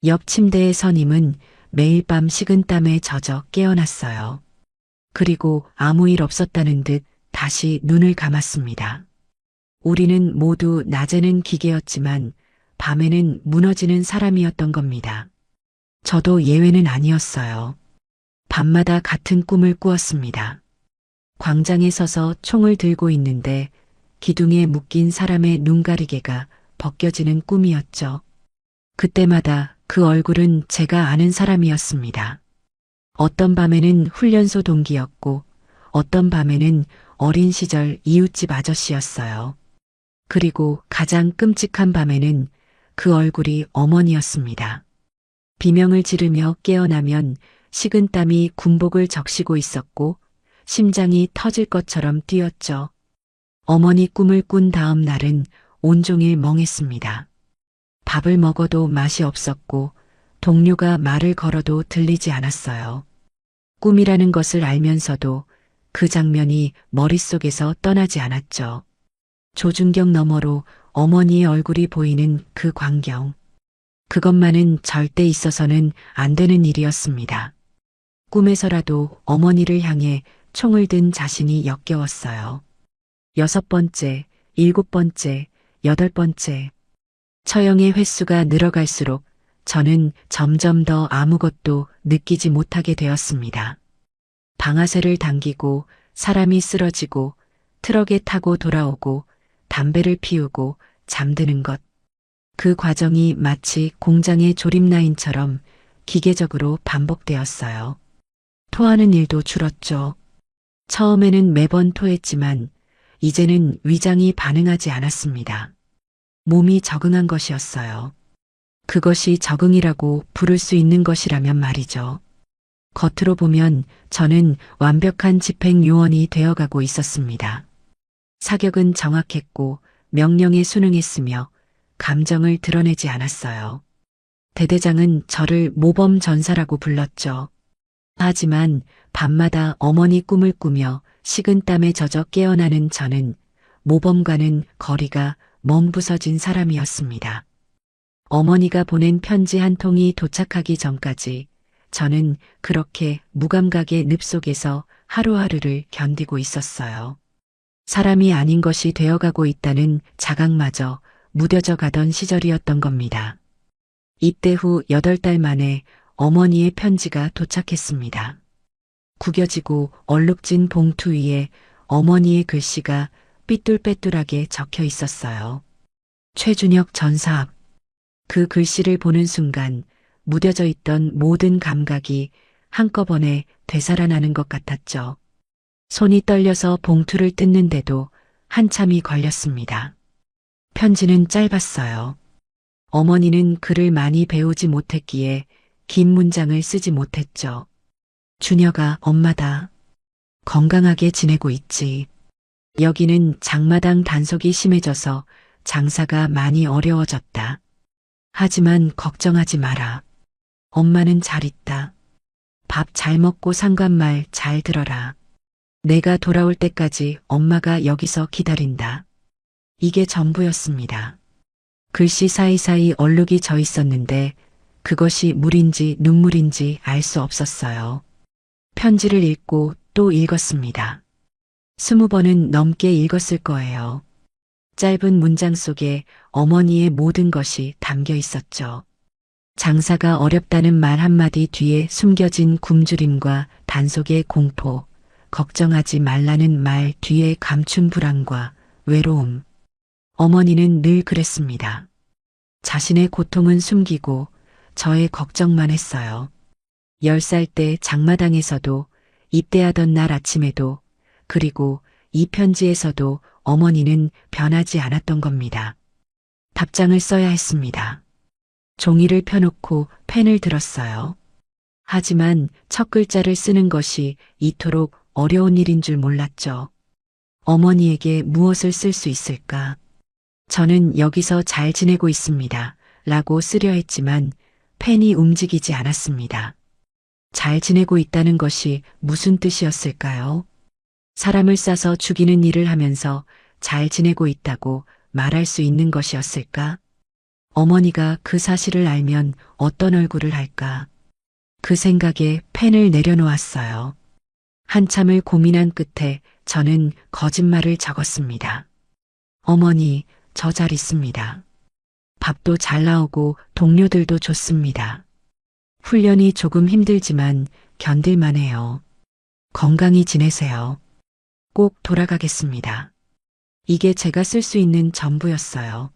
A: 옆 침대의 선임은 매일 밤 식은땀에 젖어 깨어났어요. 그리고 아무 일 없었다는 듯 다시 눈을 감았습니다. 우리는 모두 낮에는 기계였지만 밤에는 무너지는 사람이었던 겁니다. 저도 예외는 아니었어요. 밤마다 같은 꿈을 꾸었습니다. 광장에 서서 총을 들고 있는데 기둥에 묶인 사람의 눈가리개가 벗겨지는 꿈이었죠. 그때마다 그 얼굴은 제가 아는 사람이었습니다. 어떤 밤에는 훈련소 동기였고 어떤 밤에는 어린 시절 이웃집 아저씨였어요. 그리고 가장 끔찍한 밤에는 그 얼굴이 어머니였습니다. 비명을 지르며 깨어나면 식은땀이 군복을 적시고 있었고 심장이 터질 것처럼 뛰었죠. 어머니 꿈을 꾼 다음 날은 온종일 멍했습니다. 밥을 먹어도 맛이 없었고 동료가 말을 걸어도 들리지 않았어요. 꿈이라는 것을 알면서도 그 장면이 머릿속에서 떠나지 않았죠. 조준경 너머로 어머니의 얼굴이 보이는 그 광경. 그것만은 절대 있어서는 안 되는 일이었습니다. 꿈에서라도 어머니를 향해 총을 든 자신이 역겨웠어요. 6번째, 7번째, 8번째. 처형의 횟수가 늘어갈수록 저는 점점 더 아무것도 느끼지 못하게 되었습니다. 방아쇠를 당기고 사람이 쓰러지고 트럭에 타고 돌아오고 담배를 피우고 잠드는 것. 그 과정이 마치 공장의 조립라인처럼 기계적으로 반복되었어요. 토하는 일도 줄었죠. 처음에는 매번 토했지만 이제는 위장이 반응하지 않았습니다. 몸이 적응한 것이었어요. 그것이 적응이라고 부를 수 있는 것이라면 말이죠. 겉으로 보면 저는 완벽한 집행요원이 되어가고 있었습니다. 사격은 정확했고 명령에 순응했으며 감정을 드러내지 않았어요. 대대장은 저를 모범 전사라고 불렀죠. 하지만 밤마다 어머니 꿈을 꾸며 식은땀에 젖어 깨어나는 저는 모범과는 거리가 멍부서진 사람이었습니다. 어머니가 보낸 편지 한 통이 도착하기 전까지 저는 그렇게 무감각의 늪 속에서 하루하루를 견디고 있었어요. 사람이 아닌 것이 되어가고 있다는 자각마저 무뎌져 가던 시절이었던 겁니다. 입대 후 8달 만에 어머니의 편지가 도착했습니다. 구겨지고 얼룩진 봉투 위에 어머니의 글씨가 삐뚤빼뚤하게 적혀 있었어요. 최준혁 전사 앞. 그 글씨를 보는 순간 무뎌져 있던 모든 감각이 한꺼번에 되살아나는 것 같았죠. 손이 떨려서 봉투를 뜯는데도 한참이 걸렸습니다. 편지는 짧았어요. 어머니는 글을 많이 배우지 못했기에 긴 문장을 쓰지 못했죠. 준혁아, 엄마다. 건강하게 지내고 있지. 여기는 장마당 단속이 심해져서 장사가 많이 어려워졌다. 하지만 걱정하지 마라. 엄마는 잘 있다. 밥 잘 먹고 상관말 잘 들어라. 내가 돌아올 때까지 엄마가 여기서 기다린다. 이게 전부였습니다. 글씨 사이사이 얼룩이 져 있었는데 그것이 물인지 눈물인지 알 수 없었어요. 편지를 읽고 또 읽었습니다. 20번은 넘게 읽었을 거예요. 짧은 문장 속에 어머니의 모든 것이 담겨 있었죠. 장사가 어렵다는 말 한마디 뒤에 숨겨진 굶주림과 단속의 공포, 걱정하지 말라는 말 뒤에 감춘 불안과 외로움. 어머니는 늘 그랬습니다. 자신의 고통은 숨기고 저의 걱정만 했어요. 10살 때 장마당에서도 입대하던 날 아침에도 그리고 이 편지에서도 어머니는 변하지 않았던 겁니다. 답장을 써야 했습니다. 종이를 펴놓고 펜을 들었어요. 하지만 첫 글자를 쓰는 것이 이토록 어려운 일인 줄 몰랐죠. 어머니에게 무엇을 쓸 수 있을까? 저는 여기서 잘 지내고 있습니다. 라고 쓰려 했지만 펜이 움직이지 않았습니다. 잘 지내고 있다는 것이 무슨 뜻이었을까요? 사람을 싸서 죽이는 일을 하면서 잘 지내고 있다고 말할 수 있는 것이었을까? 어머니가 그 사실을 알면 어떤 얼굴을 할까? 그 생각에 펜을 내려놓았어요. 한참을 고민한 끝에 저는 거짓말을 적었습니다. 어머니, 저 잘 있습니다. 밥도 잘 나오고 동료들도 좋습니다. 훈련이 조금 힘들지만 견딜만 해요. 건강히 지내세요. 꼭 돌아가겠습니다. 이게 제가 쓸 수 있는 전부였어요.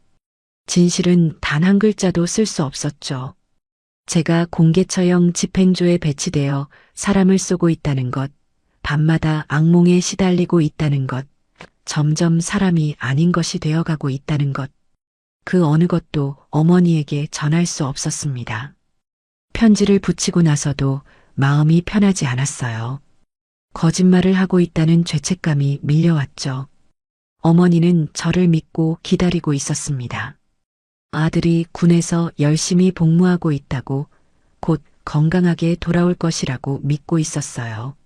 A: 진실은 단 한 글자도 쓸 수 없었죠. 제가 공개처형 집행조에 배치되어 사람을 쏘고 있다는 것, 밤마다 악몽에 시달리고 있다는 것, 점점 사람이 아닌 것이 되어가고 있다는 것, 그 어느 것도 어머니에게 전할 수 없었습니다. 편지를 붙이고 나서도 마음이 편하지 않았어요. 거짓말을 하고 있다는 죄책감이 밀려왔죠. 어머니는 저를 믿고 기다리고 있었습니다. 아들이 군에서 열심히 복무하고 있다고, 곧 건강하게 돌아올 것이라고 믿고 있었어요.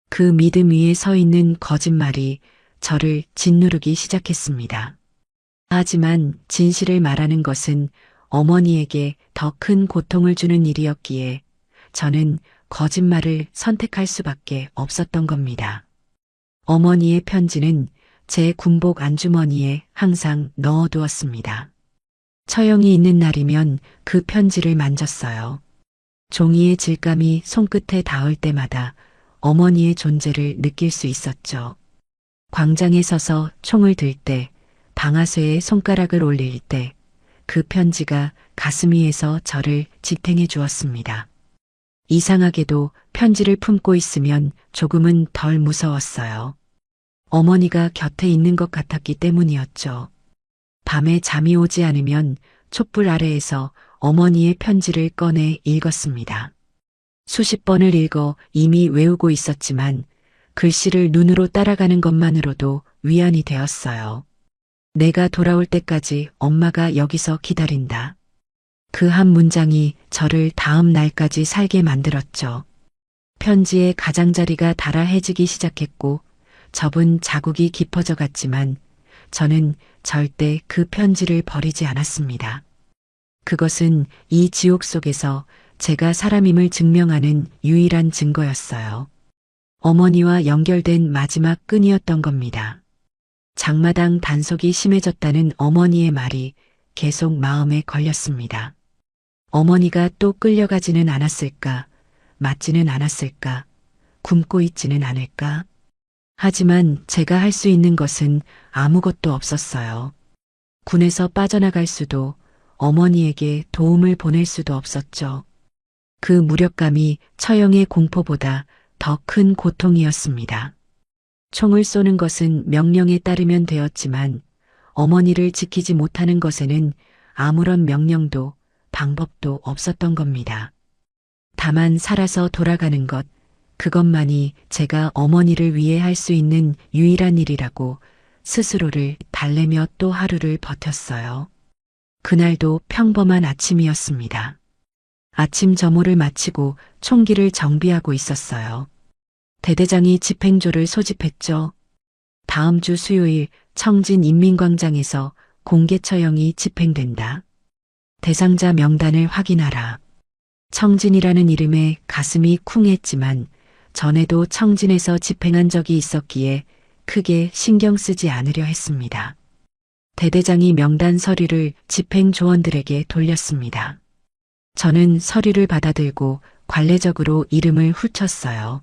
A: 그 믿음 위에 서 있는 거짓말이 저를 짓누르기 시작했습니다. 하지만 진실을 말하는 것은 어머니에게 더 큰 고통을 주는 일이었기에 저는 거짓말을 선택할 수밖에 없었던 겁니다. 어머니의 편지는 제 군복 안주머니에 항상 넣어두었습니다. 처형이 있는 날이면 그 편지를 만졌어요. 종이의 질감이 손끝에 닿을 때마다 어머니의 존재를 느낄 수 있었죠. 광장에 서서 총을 들 때, 방아쇠에 손가락을 올릴 때, 그 편지가 가슴 위에서 저를 지탱해 주었습니다. 이상하게도 편지를 품고 있으면 조금은 덜 무서웠어요. 어머니가 곁에 있는 것 같았기 때문이었죠. 밤에 잠이 오지 않으면 촛불 아래에서 어머니의 편지를 꺼내 읽었습니다. 수십 번을 읽어 이미 외우고 있었지만 글씨를 눈으로 따라가는 것만으로도 위안이 되었어요. 내가 돌아올 때까지 엄마가 여기서 기다린다. 그 한 문장이 저를 다음 날까지 살게 만들었죠. 편지의 가장자리가 달아해지기 시작했고 접은 자국이 깊어져 갔지만 저는 절대 그 편지를 버리지 않았습니다. 그것은 이 지옥 속에서 제가 사람임을 증명하는 유일한 증거였어요. 어머니와 연결된 마지막 끈이었던 겁니다. 장마당 단속이 심해졌다는 어머니의 말이 계속 마음에 걸렸습니다. 어머니가 또 끌려가지는 않았을까, 맞지는 않았을까, 굶고 있지는 않을까? 하지만 제가 할 수 있는 것은 아무것도 없었어요. 군에서 빠져나갈 수도, 어머니에게 도움을 보낼 수도 없었죠. 그 무력감이 처형의 공포보다 더 큰 고통이었습니다. 총을 쏘는 것은 명령에 따르면 되었지만 어머니를 지키지 못하는 것에는 아무런 명령도 방법도 없었던 겁니다. 다만 살아서 돌아가는 것, 그것만이 제가 어머니를 위해 할 수 있는 유일한 일이라고 스스로를 달래며 또 하루를 버텼어요. 그날도 평범한 아침이었습니다. 아침 점호를 마치고 총기를 정비하고 있었어요. 대대장이 집행조를 소집했죠. 다음 주 수요일 청진 인민광장에서 공개 처형이 집행된다. 대상자 명단을 확인하라. 청진이라는 이름에 가슴이 쿵했지만 전에도 청진에서 집행한 적이 있었기에 크게 신경 쓰지 않으려 했습니다. 대대장이 명단 서류를 집행조원들에게 돌렸습니다. 저는 서류를 받아들고 관례적으로 이름을 훑었어요.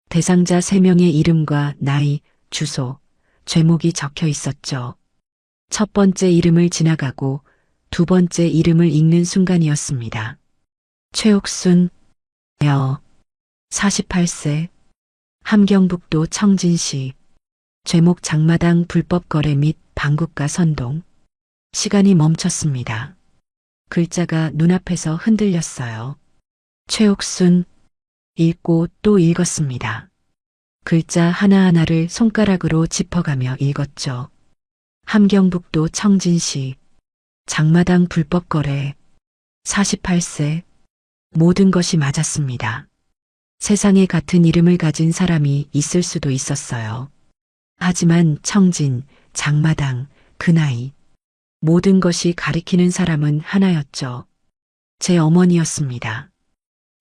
A: 대상자 3명의 이름과 나이, 주소, 죄목이 적혀 있었죠. 첫 번째 이름을 지나가고 두 번째 이름을 읽는 순간이었습니다. 최옥순, 48세, 함경북도 청진시, 죄목 장마당 불법 거래 및 반국가 선동. 시간이 멈췄습니다. 글자가 눈앞에서 흔들렸어요. 최옥순. 읽고 또 읽었습니다. 글자 하나하나를 손가락으로 짚어가며 읽었죠. 함경북도 청진시. 장마당 불법 거래. 48세. 모든 것이 맞았습니다. 세상에 같은 이름을 가진 사람이 있을 수도 있었어요. 하지만 청진, 장마당, 그 나이. 모든 것이 가리키는 사람은 하나였죠. 제 어머니였습니다.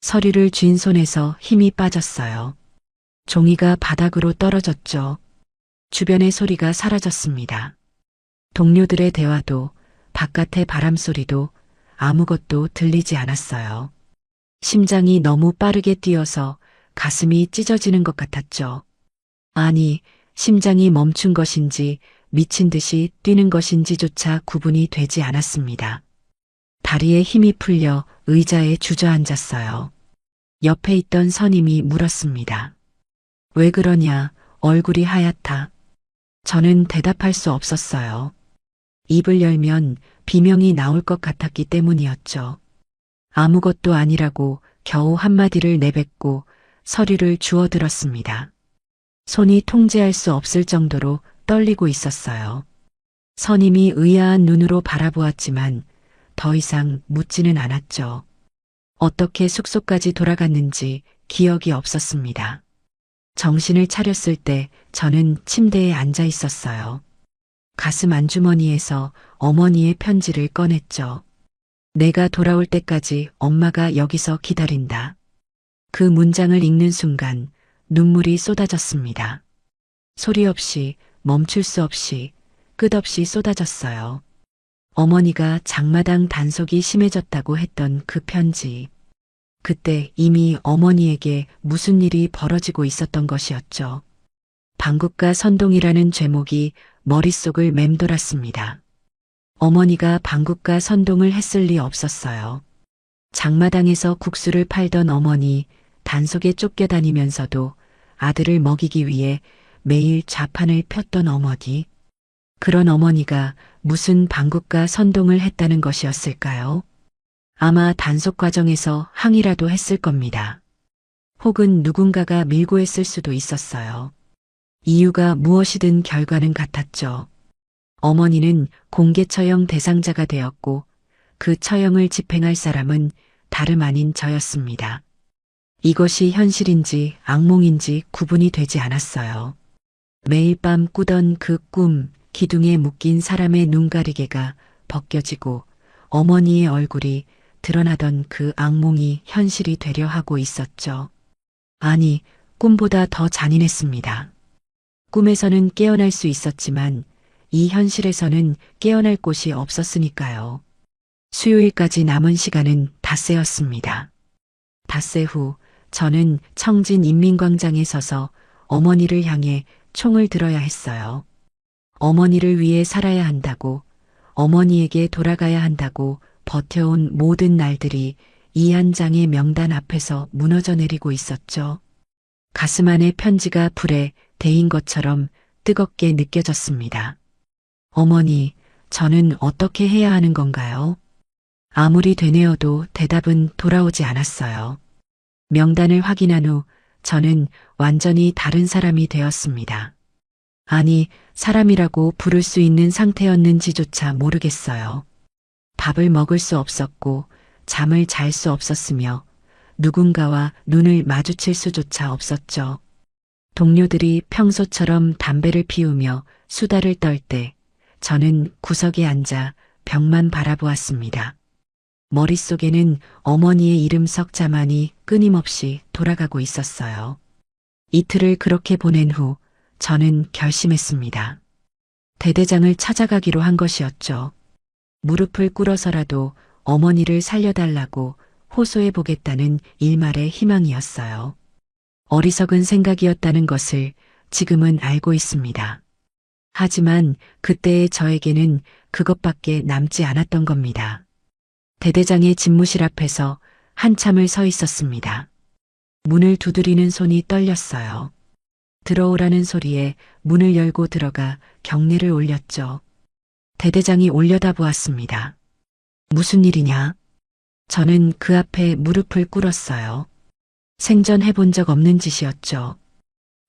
A: 서류를 쥔 손에서 힘이 빠졌어요. 종이가 바닥으로 떨어졌죠. 주변의 소리가 사라졌습니다. 동료들의 대화도, 바깥의 바람 소리도 아무것도 들리지 않았어요. 심장이 너무 빠르게 뛰어서 가슴이 찢어지는 것 같았죠. 아니, 심장이 멈춘 것인지 미친 듯이 뛰는 것인지조차 구분이 되지 않았습니다. 다리에 힘이 풀려 의자에 주저앉았어요. 옆에 있던 선임이 물었습니다. 왜 그러냐, 얼굴이 하얗다. 저는 대답할 수 없었어요. 입을 열면 비명이 나올 것 같았기 때문이었죠. 아무것도 아니라고 겨우 한마디를 내뱉고 서류를 주워들었습니다. 손이 통제할 수 없을 정도로 떨리고 있었어요. 선임이 의아한 눈으로 바라보았지만 더 이상 묻지는 않았죠. 어떻게 숙소까지 돌아갔는지 기억이 없었습니다. 정신을 차렸을 때 저는 침대에 앉아 있었어요. 가슴 안주머니에서 어머니의 편지를 꺼냈죠. 내가 돌아올 때까지 엄마가 여기서 기다린다. 그 문장을 읽는 순간 눈물이 쏟아졌습니다. 소리 없이, 멈출 수 없이, 끝없이 쏟아졌어요. 어머니가 장마당 단속이 심해졌다고 했던 그 편지. 그때 이미 어머니에게 무슨 일이 벌어지고 있었던 것이었죠. 방국가 선동이라는 제목이 머릿속을 맴돌았습니다. 어머니가 방국가 선동을 했을 리 없었어요. 장마당에서 국수를 팔던 어머니, 단속에 쫓겨다니면서도 아들을 먹이기 위해 매일 좌판을 폈던 어머니. 그런 어머니가 무슨 방국가 선동을 했다는 것이었을까요? 아마 단속 과정에서 항의라도 했을 겁니다. 혹은 누군가가 밀고 했을 수도 있었어요. 이유가 무엇이든 결과는 같았죠. 어머니는 공개 처형 대상자가 되었고 그 처형을 집행할 사람은 다름 아닌 저였습니다. 이것이 현실인지 악몽인지 구분이 되지 않았어요. 매일 밤 꾸던 그 꿈, 기둥에 묶인 사람의 눈가리개가 벗겨지고 어머니의 얼굴이 드러나던 그 악몽이 현실이 되려 하고 있었죠. 아니, 꿈보다 더 잔인했습니다. 꿈에서는 깨어날 수 있었지만 이 현실에서는 깨어날 곳이 없었으니까요. 수요일까지 남은 시간은 닷새였습니다. 닷새 후 저는 청진 인민광장에 서서 어머니를 향해 총을 들어야 했어요. 어머니를 위해 살아야 한다고, 어머니에게 돌아가야 한다고 버텨온 모든 날들이 이 한 장의 명단 앞에서 무너져 내리고 있었죠. 가슴 안의 편지가 불에 데인 것처럼 뜨겁게 느껴졌습니다. 어머니, 저는 어떻게 해야 하는 건가요? 아무리 되뇌어도 대답은 돌아오지 않았어요. 명단을 확인한 후 저는 완전히 다른 사람이 되었습니다. 아니, 사람이라고 부를 수 있는 상태였는지조차 모르겠어요. 밥을 먹을 수 없었고 잠을 잘 수 없었으며 누군가와 눈을 마주칠 수조차 없었죠. 동료들이 평소처럼 담배를 피우며 수다를 떨 때 저는 구석에 앉아 벽만 바라보았습니다. 머릿속에는 어머니의 이름 석자만이 끊임없이 돌아가고 있었어요. 이틀을 그렇게 보낸 후 저는 결심했습니다. 대대장을 찾아가기로 한 것이었죠. 무릎을 꿇어서라도 어머니를 살려달라고 호소해 보겠다는 일말의 희망이었어요. 어리석은 생각이었다는 것을 지금은 알고 있습니다. 하지만 그때의 저에게는 그것밖에 남지 않았던 겁니다. 대대장의 집무실 앞에서 한참을 서 있었습니다. 문을 두드리는 손이 떨렸어요. 들어오라는 소리에 문을 열고 들어가 경례를 올렸죠. 대대장이 올려다보았습니다. 무슨 일이냐? 저는 그 앞에 무릎을 꿇었어요. 생전 해본 적 없는 짓이었죠.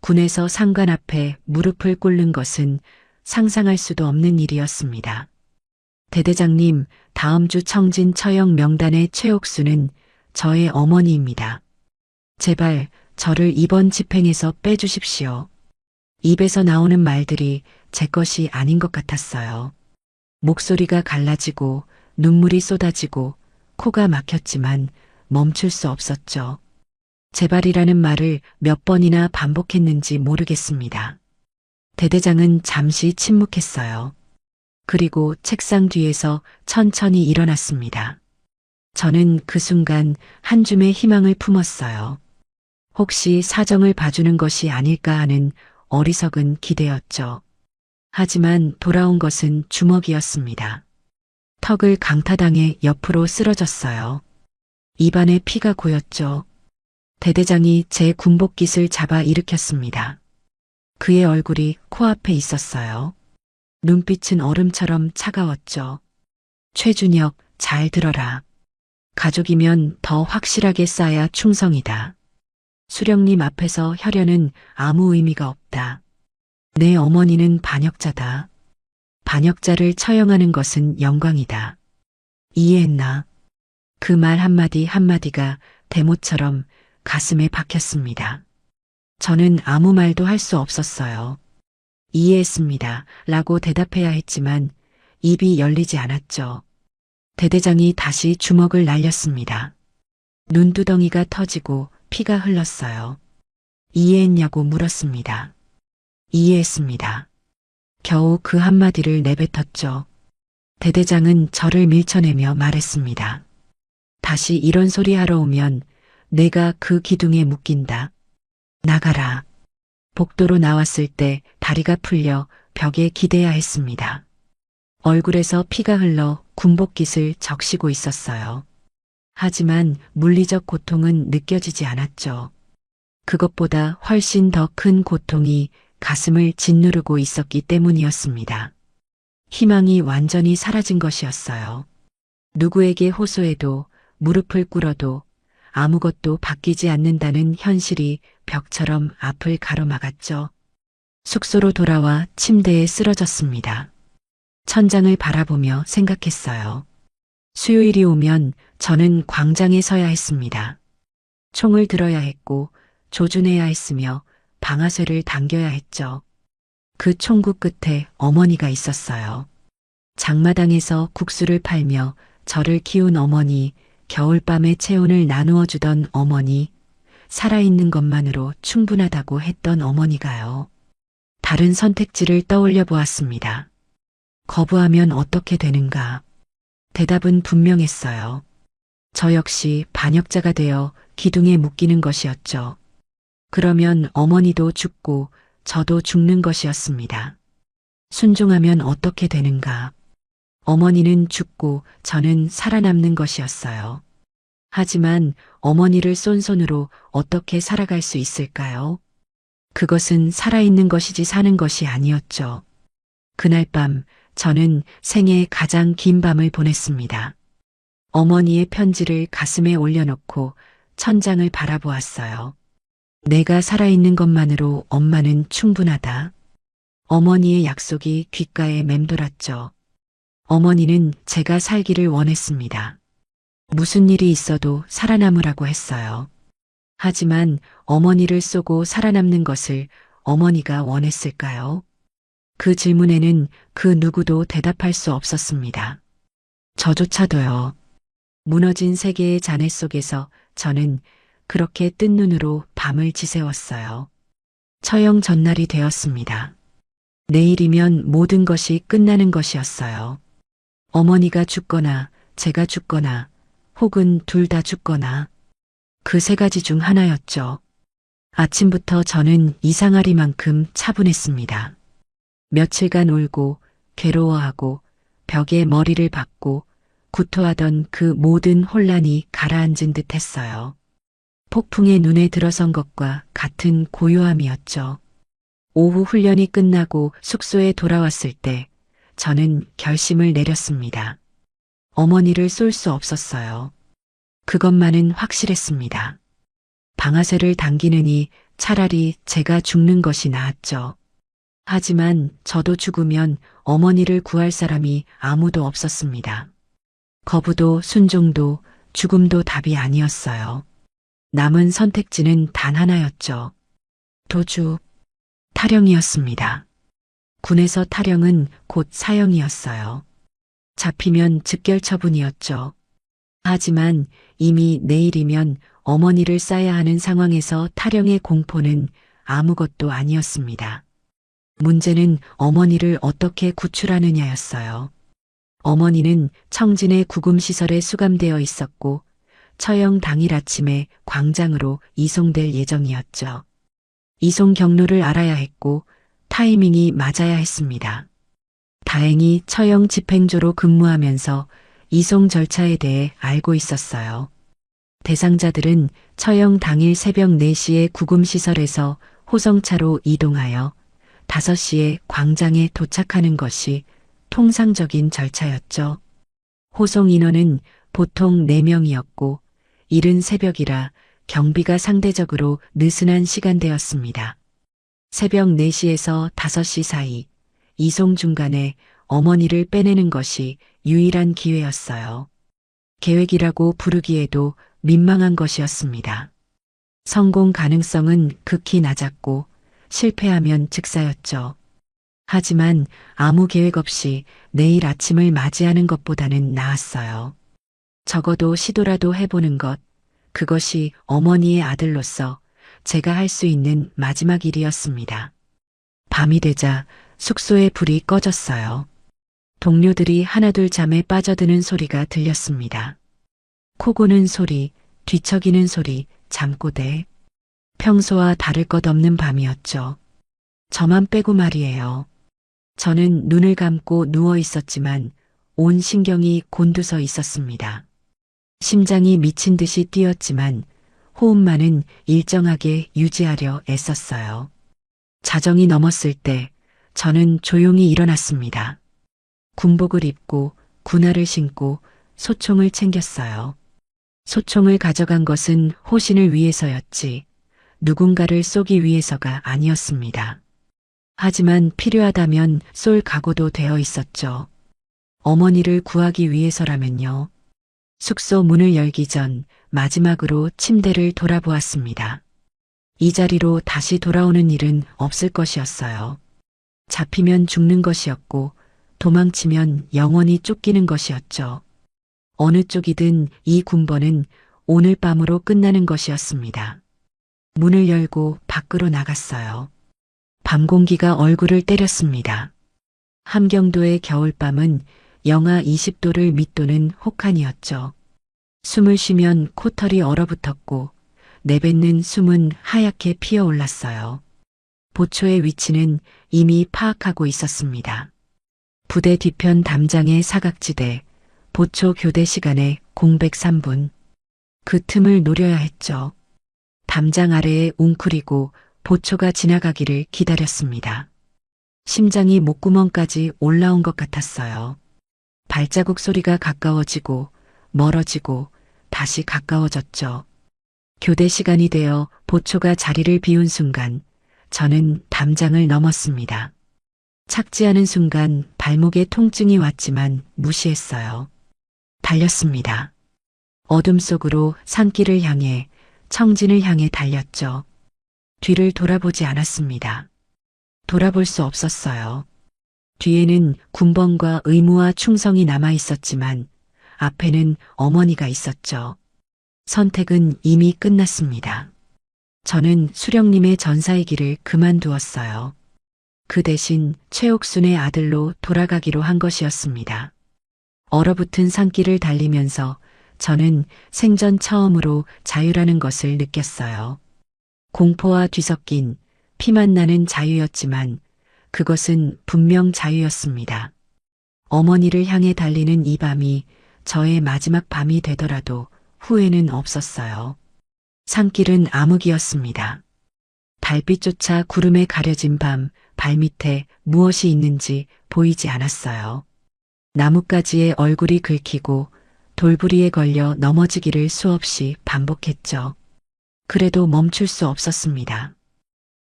A: 군에서 상관 앞에 무릎을 꿇는 것은 상상할 수도 없는 일이었습니다. 대대장님, 다음 주 청진 처형 명단의 최옥수는 저의 어머니입니다. 제발 저를 이번 집행에서 빼주십시오. 입에서 나오는 말들이 제 것이 아닌 것 같았어요. 목소리가 갈라지고 눈물이 쏟아지고 코가 막혔지만 멈출 수 없었죠. 제발이라는 말을 몇 번이나 반복했는지 모르겠습니다. 대대장은 잠시 침묵했어요. 그리고 책상 뒤에서 천천히 일어났습니다. 저는 그 순간 한 줌의 희망을 품었어요. 혹시 사정을 봐주는 것이 아닐까 하는 어리석은 기대였죠. 하지만 돌아온 것은 주먹이었습니다. 턱을 강타당해 옆으로 쓰러졌어요. 입안에 피가 고였죠. 대대장이 제 군복깃을 잡아 일으켰습니다. 그의 얼굴이 코앞에 있었어요. 눈빛은 얼음처럼 차가웠죠. 최준혁, 잘 들어라. 가족이면 더 확실하게 쌓아야 충성이다. 수령님 앞에서 혈연은 아무 의미가 없다. 내 어머니는 반역자다. 반역자를 처형하는 것은 영광이다. 이해했나? 그 말 한마디 한마디가 대모처럼 가슴에 박혔습니다. 저는 아무 말도 할 수 없었어요. 이해했습니다. 라고 대답해야 했지만 입이 열리지 않았죠. 대대장이 다시 주먹을 날렸습니다. 눈두덩이가 터지고 피가 흘렀어요. 이해했냐고 물었습니다. 이해했습니다. 겨우 그 한마디를 내뱉었죠. 대대장은 저를 밀쳐내며 말했습니다. 다시 이런 소리 하러 오면 내가 그 기둥에 묶인다. 나가라. 복도로 나왔을 때 다리가 풀려 벽에 기대야 했습니다. 얼굴에서 피가 흘러 군복깃을 적시고 있었어요. 하지만 물리적 고통은 느껴지지 않았죠. 그것보다 훨씬 더 큰 고통이 가슴을 짓누르고 있었기 때문이었습니다. 희망이 완전히 사라진 것이었어요. 누구에게 호소해도 무릎을 꿇어도 아무것도 바뀌지 않는다는 현실이 벽처럼 앞을 가로막았죠. 숙소로 돌아와 침대에 쓰러졌습니다. 천장을 바라보며 생각했어요. 수요일이 오면 저는 광장에 서야 했습니다. 총을 들어야 했고 조준해야 했으며 방아쇠를 당겨야 했죠. 그 총구 끝에 어머니가 있었어요. 장마당에서 국수를 팔며 저를 키운 어머니, 겨울밤에 체온을 나누어 주던 어머니, 살아있는 것만으로 충분하다고 했던 어머니가요. 다른 선택지를 떠올려 보았습니다. 거부하면 어떻게 되는가? 대답은 분명했어요. 저 역시 반역자가 되어 기둥에 묶이는 것이었죠. 그러면 어머니도 죽고 저도 죽는 것이었습니다. 순종하면 어떻게 되는가? 어머니는 죽고 저는 살아남는 것이었어요. 하지만 어머니를 쏜 손으로 어떻게 살아갈 수 있을까요? 그것은 살아있는 것이지 사는 것이 아니었죠. 그날 밤 저는 생애 가장 긴 밤을 보냈습니다. 어머니의 편지를 가슴에 올려놓고 천장을 바라보았어요. 내가 살아있는 것만으로 엄마는 충분하다. 어머니의 약속이 귓가에 맴돌았죠. 어머니는 제가 살기를 원했습니다. 무슨 일이 있어도 살아남으라고 했어요. 하지만 어머니를 쏘고 살아남는 것을 어머니가 원했을까요? 그 질문에는 그 누구도 대답할 수 없었습니다. 저조차도요. 무너진 세계의 잔해 속에서 저는 그렇게 뜬 눈으로 밤을 지새웠어요. 처형 전날이 되었습니다. 내일이면 모든 것이 끝나는 것이었어요. 어머니가 죽거나 제가 죽거나 혹은 둘 다 죽거나 그 세 가지 중 하나였죠. 아침부터 저는 이상하리만큼 차분했습니다. 며칠간 울고 괴로워하고 벽에 머리를 박고 구토하던 그 모든 혼란이 가라앉은 듯 했어요. 폭풍의 눈에 들어선 것과 같은 고요함이었죠. 오후 훈련이 끝나고 숙소에 돌아왔을 때 저는 결심을 내렸습니다. 어머니를 쏠 수 없었어요. 그것만은 확실했습니다. 방아쇠를 당기느니 차라리 제가 죽는 것이 나았죠. 하지만 저도 죽으면 어머니를 구할 사람이 아무도 없었습니다. 거부도 순종도 죽음도 답이 아니었어요. 남은 선택지는 단 하나였죠. 도주, 탈영이었습니다. 군에서 탈영은 곧 사형이었어요. 잡히면 즉결 처분이었죠. 하지만 이미 내일이면 어머니를 싸야 하는 상황에서 탈영의 공포는 아무것도 아니었습니다. 문제는 어머니를 어떻게 구출하느냐였어요. 어머니는 청진의 구금시설에 수감되어 있었고 처형 당일 아침에 광장으로 이송될 예정이었죠. 이송 경로를 알아야 했고 타이밍이 맞아야 했습니다. 다행히 처형 집행조로 근무하면서 이송 절차에 대해 알고 있었어요. 대상자들은 처형 당일 새벽 4시에 구금시설에서 호성차로 이동하여 5시에 광장에 도착하는 것이 통상적인 절차였죠. 호송 인원은 보통 4명이었고 이른 새벽이라 경비가 상대적으로 느슨한 시간대였습니다. 새벽 4시에서 5시 사이 이송 중간에 어머니를 빼내는 것이 유일한 기회였어요. 계획이라고 부르기에도 민망한 것이었습니다. 성공 가능성은 극히 낮았고 실패하면 즉사였죠. 하지만 아무 계획 없이 내일 아침을 맞이하는 것보다는 나았어요. 적어도 시도라도 해보는 것, 그것이 어머니의 아들로서 제가 할 수 있는 마지막 일이었습니다. 밤이 되자 숙소의 불이 꺼졌어요. 동료들이 하나둘 잠에 빠져드는 소리가 들렸습니다. 코 고는 소리, 뒤척이는 소리, 잠꼬대. 평소와 다를 것 없는 밤이었죠. 저만 빼고 말이에요. 저는 눈을 감고 누워 있었지만 온 신경이 곤두서 있었습니다. 심장이 미친 듯이 뛰었지만 호흡만은 일정하게 유지하려 애썼어요. 자정이 넘었을 때 저는 조용히 일어났습니다. 군복을 입고 군화를 신고 소총을 챙겼어요. 소총을 가져간 것은 호신을 위해서였지 누군가를 쏘기 위해서가 아니었습니다. 하지만 필요하다면 쏠 각오도 되어 있었죠. 어머니를 구하기 위해서라면요. 숙소 문을 열기 전 마지막으로 침대를 돌아보았습니다. 이 자리로 다시 돌아오는 일은 없을 것이었어요. 잡히면 죽는 것이었고 도망치면 영원히 쫓기는 것이었죠. 어느 쪽이든 이 군번은 오늘 밤으로 끝나는 것이었습니다. 문을 열고 밖으로 나갔어요. 밤 공기가 얼굴을 때렸습니다. 함경도의 겨울밤은 영하 20도를 밑도는 혹한이었죠. 숨을 쉬면 코털이 얼어붙었고 내뱉는 숨은 하얗게 피어올랐어요. 보초의 위치는 이미 파악하고 있었습니다. 부대 뒤편 담장의 사각지대, 보초 교대 시간에 공백 3분. 그 틈을 노려야 했죠. 담장 아래에 웅크리고 보초가 지나가기를 기다렸습니다. 심장이 목구멍까지 올라온 것 같았어요. 발자국 소리가 가까워지고 멀어지고 다시 가까워졌죠. 교대 시간이 되어 보초가 자리를 비운 순간 저는 담장을 넘었습니다. 착지하는 순간 발목에 통증이 왔지만 무시했어요. 달렸습니다. 어둠 속으로 산길을 향해 청진을 향해 달렸죠. 뒤를 돌아보지 않았습니다. 돌아볼 수 없었어요. 뒤에는 군번과 의무와 충성이 남아 있었지만 앞에는 어머니가 있었죠. 선택은 이미 끝났습니다. 저는 수령님의 전사의 길을 그만두었어요. 그 대신 최옥순의 아들로 돌아가기로 한 것이었습니다. 얼어붙은 산길을 달리면서 저는 생전 처음으로 자유라는 것을 느꼈어요. 공포와 뒤섞인 피만 나는 자유였지만 그것은 분명 자유였습니다. 어머니를 향해 달리는 이 밤이 저의 마지막 밤이 되더라도 후회는 없었어요. 산길은 암흑이었습니다. 달빛조차 구름에 가려진 밤 발밑에 무엇이 있는지 보이지 않았어요. 나뭇가지에 얼굴이 긁히고 돌부리에 걸려 넘어지기를 수없이 반복했죠. 그래도 멈출 수 없었습니다.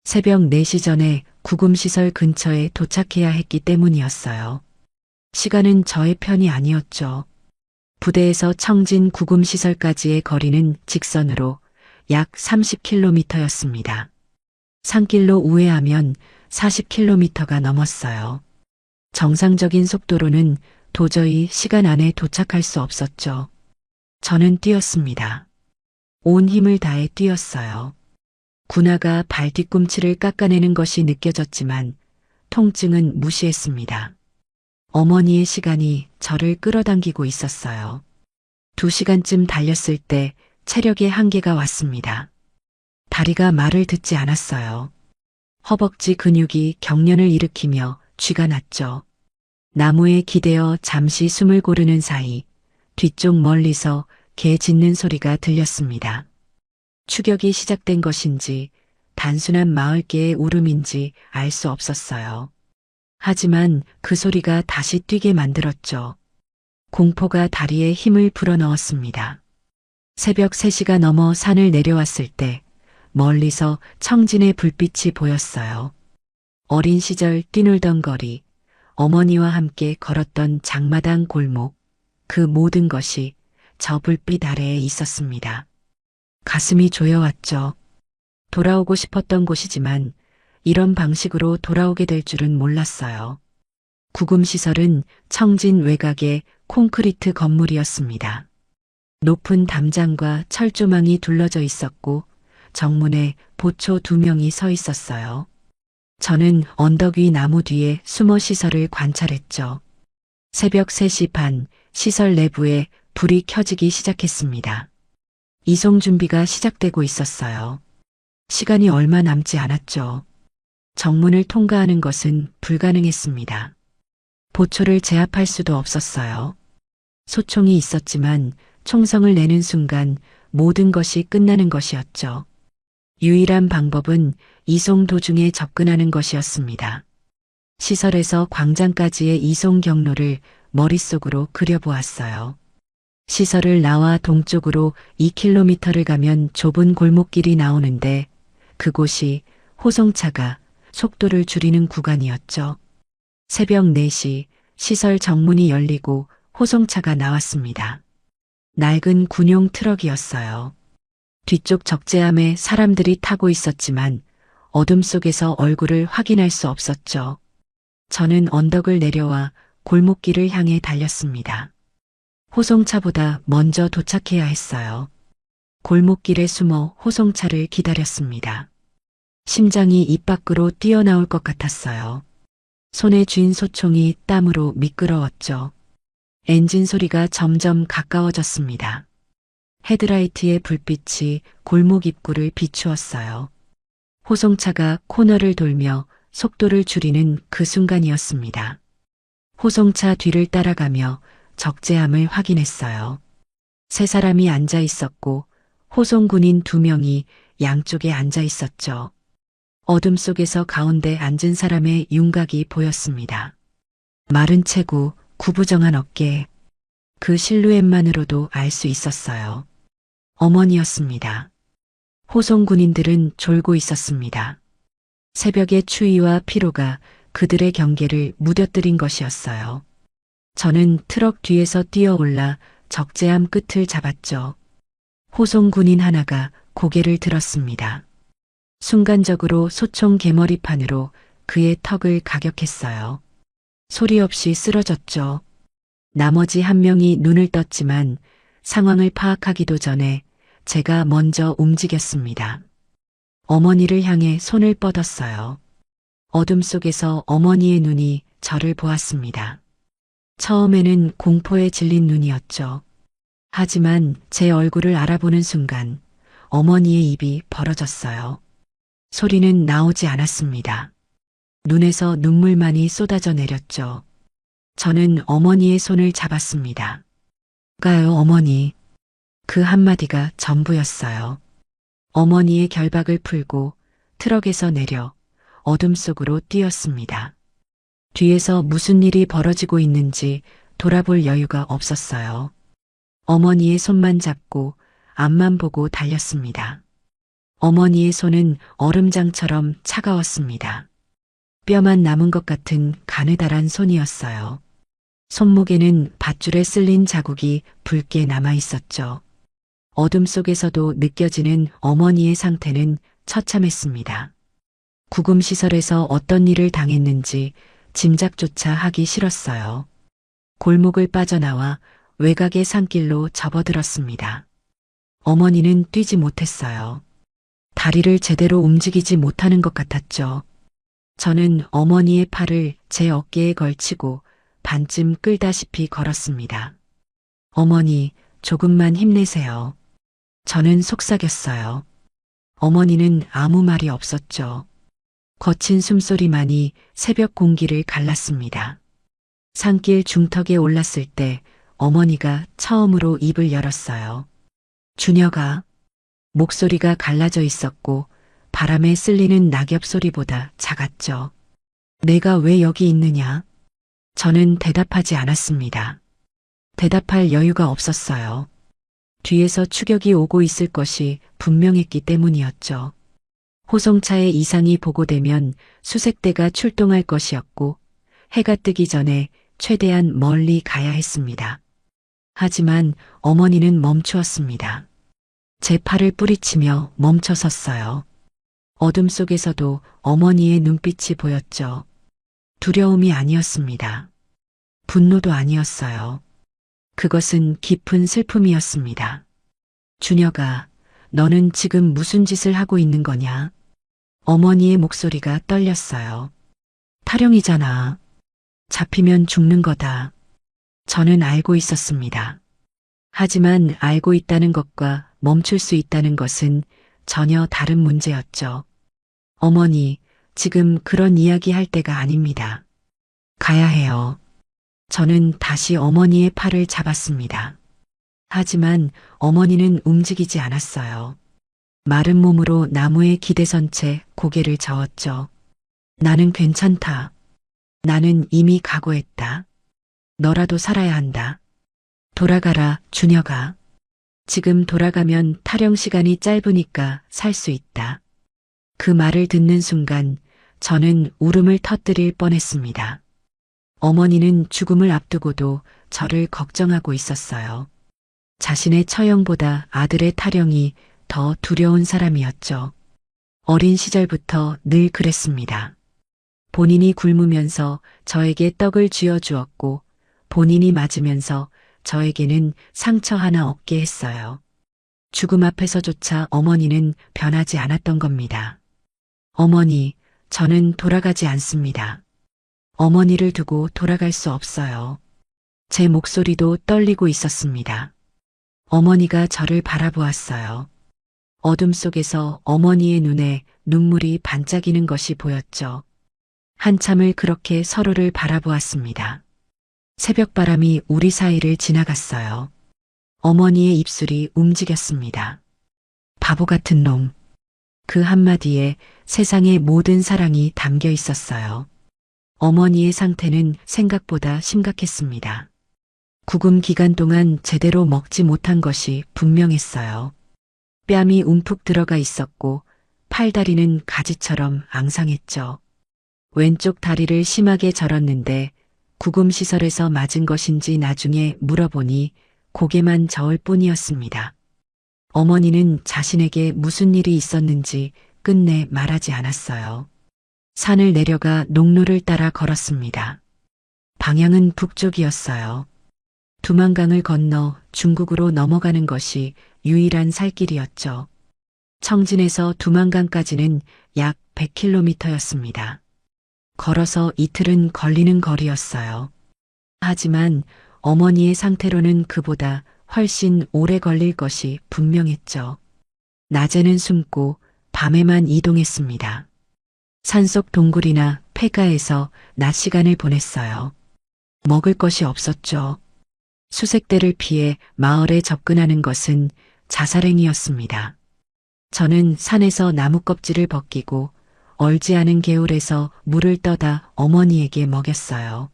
A: 새벽 4시 전에 구금시설 근처에 도착해야 했기 때문이었어요. 시간은 저의 편이 아니었죠. 부대에서 청진 구금시설까지의 거리는 직선으로 약 30km였습니다. 산길로 우회하면 40km가 넘었어요. 정상적인 속도로는 도저히 시간 안에 도착할 수 없었죠. 저는 뛰었습니다. 온 힘을 다해 뛰었어요. 군화가 발 뒤꿈치를 깎아내는 것이 느껴졌지만 통증은 무시했습니다. 어머니의 시간이 저를 끌어당기고 있었어요. 2시간쯤 달렸을 때 체력의 한계가 왔습니다. 다리가 말을 듣지 않았어요. 허벅지 근육이 경련을 일으키며 쥐가 났죠. 나무에 기대어 잠시 숨을 고르는 사이 뒤쪽 멀리서 개 짖는 소리가 들렸습니다. 추격이 시작된 것인지 단순한 마을개의 울음인지 알 수 없었어요. 하지만 그 소리가 다시 뛰게 만들었죠. 공포가 다리에 힘을 불어넣었습니다. 새벽 3시가 넘어 산을 내려왔을 때 멀리서 청진의 불빛이 보였어요. 어린 시절 뛰놀던 거리, 어머니와 함께 걸었던 장마당 골목, 그 모든 것이 저 불빛 아래에 있었습니다. 가슴이 조여왔죠. 돌아오고 싶었던 곳이지만 이런 방식으로 돌아오게 될 줄은 몰랐어요. 구금시설은 청진 외곽의 콘크리트 건물이었습니다. 높은 담장과 철조망이 둘러져 있었고 정문에 보초 2명이 서 있었어요. 저는 언덕 위 나무 뒤에 숨어 시설을 관찰했죠. 새벽 3시 반 시설 내부에 불이 켜지기 시작했습니다. 이송 준비가 시작되고 있었어요. 시간이 얼마 남지 않았죠. 정문을 통과하는 것은 불가능했습니다. 보초를 제압할 수도 없었어요. 소총이 있었지만 총성을 내는 순간 모든 것이 끝나는 것이었죠. 유일한 방법은 이송 도중에 접근하는 것이었습니다. 시설에서 광장까지의 이송 경로를 머릿속으로 그려보았어요. 시설을 나와 동쪽으로 2km를 가면 좁은 골목길이 나오는데 그곳이 호송차가 속도를 줄이는 구간이었죠. 새벽 4시 시설 정문이 열리고 호송차가 나왔습니다. 낡은 군용 트럭이었어요. 뒤쪽 적재함에 사람들이 타고 있었지만 어둠 속에서 얼굴을 확인할 수 없었죠. 저는 언덕을 내려와 골목길을 향해 달렸습니다. 호송차보다 먼저 도착해야 했어요. 골목길에 숨어 호송차를 기다렸습니다. 심장이 입 밖으로 뛰어나올 것 같았어요. 손에 쥔 소총이 땀으로 미끄러웠죠. 엔진 소리가 점점 가까워졌습니다. 헤드라이트의 불빛이 골목 입구를 비추었어요. 호송차가 코너를 돌며 속도를 줄이는 그 순간이었습니다. 호송차 뒤를 따라가며 적재함을 확인했어요. 3사람이 앉아 있었고 호송군인 2명이 양쪽에 앉아 있었죠. 어둠 속에서 가운데 앉은 사람의 윤곽이 보였습니다. 마른 체구, 구부정한 어깨, 그 실루엣만으로도 알 수 있었어요. 어머니였습니다. 호송 군인들은 졸고 있었습니다. 새벽의 추위와 피로가 그들의 경계를 무뎌뜨린 것이었어요. 저는 트럭 뒤에서 뛰어올라 적재함 끝을 잡았죠. 호송 군인 하나가 고개를 들었습니다. 순간적으로 소총 개머리판으로 그의 턱을 가격했어요. 소리 없이 쓰러졌죠. 나머지 1명이 눈을 떴지만 상황을 파악하기도 전에 제가 먼저 움직였습니다. 어머니를 향해 손을 뻗었어요. 어둠 속에서 어머니의 눈이 저를 보았습니다. 처음에는 공포에 질린 눈이었죠. 하지만 제 얼굴을 알아보는 순간 어머니의 입이 벌어졌어요. 소리는 나오지 않았습니다. 눈에서 눈물만이 쏟아져 내렸죠. 저는 어머니의 손을 잡았습니다. 가요, 어머니. 그 한마디가 전부였어요. 어머니의 결박을 풀고 트럭에서 내려 어둠 속으로 뛰었습니다. 뒤에서 무슨 일이 벌어지고 있는지 돌아볼 여유가 없었어요. 어머니의 손만 잡고 앞만 보고 달렸습니다. 어머니의 손은 얼음장처럼 차가웠습니다. 뼈만 남은 것 같은 가느다란 손이었어요. 손목에는 밧줄에 쓸린 자국이 붉게 남아 있었죠. 어둠 속에서도 느껴지는 어머니의 상태는 처참했습니다. 구금시설에서 어떤 일을 당했는지 짐작조차 하기 싫었어요. 골목을 빠져나와 외곽의 산길로 접어들었습니다. 어머니는 뛰지 못했어요. 다리를 제대로 움직이지 못하는 것 같았죠. 저는 어머니의 팔을 제 어깨에 걸치고 반쯤 끌다시피 걸었습니다. 어머니, 조금만 힘내세요. 저는 속삭였어요. 어머니는 아무 말이 없었죠. 거친 숨소리만이 새벽 공기를 갈랐습니다. 산길 중턱에 올랐을 때 어머니가 처음으로 입을 열었어요. 준혁아. 목소리가 갈라져 있었고 바람에 쓸리는 낙엽 소리보다 작았죠. 내가 왜 여기 있느냐? 저는 대답하지 않았습니다. 대답할 여유가 없었어요. 뒤에서 추격이 오고 있을 것이 분명했기 때문이었죠. 호송차의 이상이 보고되면 수색대가 출동할 것이었고 해가 뜨기 전에 최대한 멀리 가야 했습니다. 하지만 어머니는 멈추었습니다. 제 팔을 뿌리치며 멈춰 섰어요. 어둠 속에서도 어머니의 눈빛이 보였죠. 두려움이 아니었습니다. 분노도 아니었어요. 그것은 깊은 슬픔이었습니다. 준혁아, 너는 지금 무슨 짓을 하고 있는 거냐? 어머니의 목소리가 떨렸어요. 타령이잖아. 잡히면 죽는 거다. 저는 알고 있었습니다. 하지만 알고 있다는 것과 멈출 수 있다는 것은 전혀 다른 문제였죠. 어머니, 지금 그런 이야기 할 때가 아닙니다. 가야 해요. 저는 다시 어머니의 팔을 잡았습니다. 하지만 어머니는 움직이지 않았어요. 마른 몸으로 나무에 기대선 채 고개를 저었죠. 나는 괜찮다. 나는 이미 각오했다. 너라도 살아야 한다. 돌아가라, 준혁아. 지금 돌아가면 타령 시간이 짧으니까 살 수 있다. 그 말을 듣는 순간 저는 울음을 터뜨릴 뻔했습니다. 어머니는 죽음을 앞두고도 저를 걱정하고 있었어요. 자신의 처형보다 아들의 타령이 더 두려운 사람이었죠. 어린 시절부터 늘 그랬습니다. 본인이 굶으면서 저에게 떡을 쥐어 주었고 본인이 맞으면서 저에게는 상처 하나 없게 했어요. 죽음 앞에서조차 어머니는 변하지 않았던 겁니다. 어머니, 저는 돌아가지 않습니다. 어머니를 두고 돌아갈 수 없어요. 제 목소리도 떨리고 있었습니다. 어머니가 저를 바라보았어요. 어둠 속에서 어머니의 눈에 눈물이 반짝이는 것이 보였죠. 한참을 그렇게 서로를 바라보았습니다. 새벽바람이 우리 사이를 지나갔어요. 어머니의 입술이 움직였습니다. 바보 같은 놈. 그 한마디에 세상의 모든 사랑이 담겨 있었어요. 어머니의 상태는 생각보다 심각했습니다. 구금 기간 동안 제대로 먹지 못한 것이 분명했어요. 뺨이 움푹 들어가 있었고 팔다리는 가지처럼 앙상했죠. 왼쪽 다리를 심하게 절었는데 구금시설에서 맞은 것인지 나중에 물어보니 고개만 저을 뿐이었습니다. 어머니는 자신에게 무슨 일이 있었는지 끝내 말하지 않았어요. 산을 내려가 농로를 따라 걸었습니다. 방향은 북쪽이었어요. 두만강을 건너 중국으로 넘어가는 것이 유일한 살길이었죠. 청진에서 두만강까지는 약 100km였습니다. 걸어서 이틀은 걸리는 거리였어요. 하지만 어머니의 상태로는 그보다 훨씬 오래 걸릴 것이 분명했죠. 낮에는 숨고 밤에만 이동했습니다. 산속 동굴이나 폐가에서 낮 시간을 보냈어요. 먹을 것이 없었죠. 수색대를 피해 마을에 접근하는 것은 자살행위였습니다. 저는 산에서 나무 껍질을 벗기고 얼지 않은 개울에서 물을 떠다 어머니에게 먹였어요.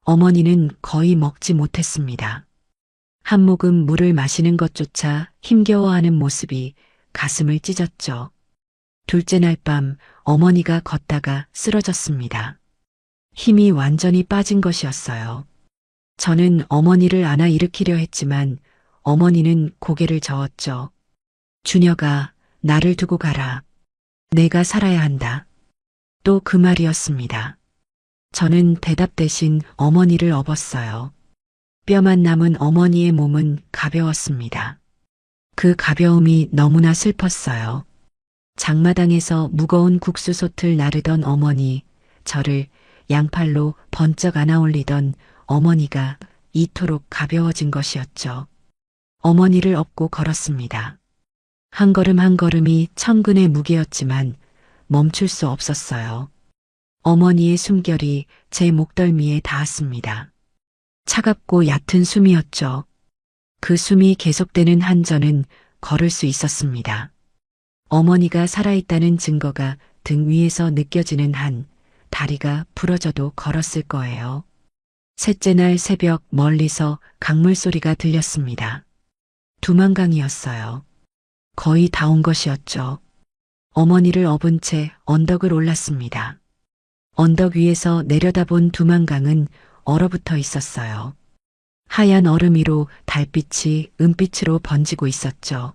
A: 어머니는 거의 먹지 못했습니다. 한 모금 물을 마시는 것조차 힘겨워하는 모습이 가슴을 찢었죠. 둘째 날 밤 어머니가 걷다가 쓰러졌습니다. 힘이 완전히 빠진 것이었어요. 저는 어머니를 안아 일으키려 했지만 어머니는 고개를 저었죠. 준혁아, 나를 두고 가라. 내가 살아야 한다. 또 그 말이었습니다. 저는 대답 대신 어머니를 업었어요. 뼈만 남은 어머니의 몸은 가벼웠습니다. 그 가벼움이 너무나 슬펐어요. 장마당에서 무거운 국수솥을 나르던 어머니, 저를 양팔로 번쩍 안아 올리던 어머니가 이토록 가벼워진 것이었죠. 어머니를 업고 걸었습니다. 한 걸음 한 걸음이 천근의 무게였지만 멈출 수 없었어요. 어머니의 숨결이 제 목덜미에 닿았습니다. 차갑고 얕은 숨이었죠. 그 숨이 계속되는 한 저는 걸을 수 있었습니다. 어머니가 살아있다는 증거가 등 위에서 느껴지는 한 다리가 부러져도 걸었을 거예요. 셋째 날 새벽 멀리서 강물 소리가 들렸습니다. 두만강이었어요. 거의 다 온 것이었죠. 어머니를 업은 채 언덕을 올랐습니다. 언덕 위에서 내려다본 두만강은 얼어붙어 있었어요. 하얀 얼음 위로 달빛이 은빛으로 번지고 있었죠.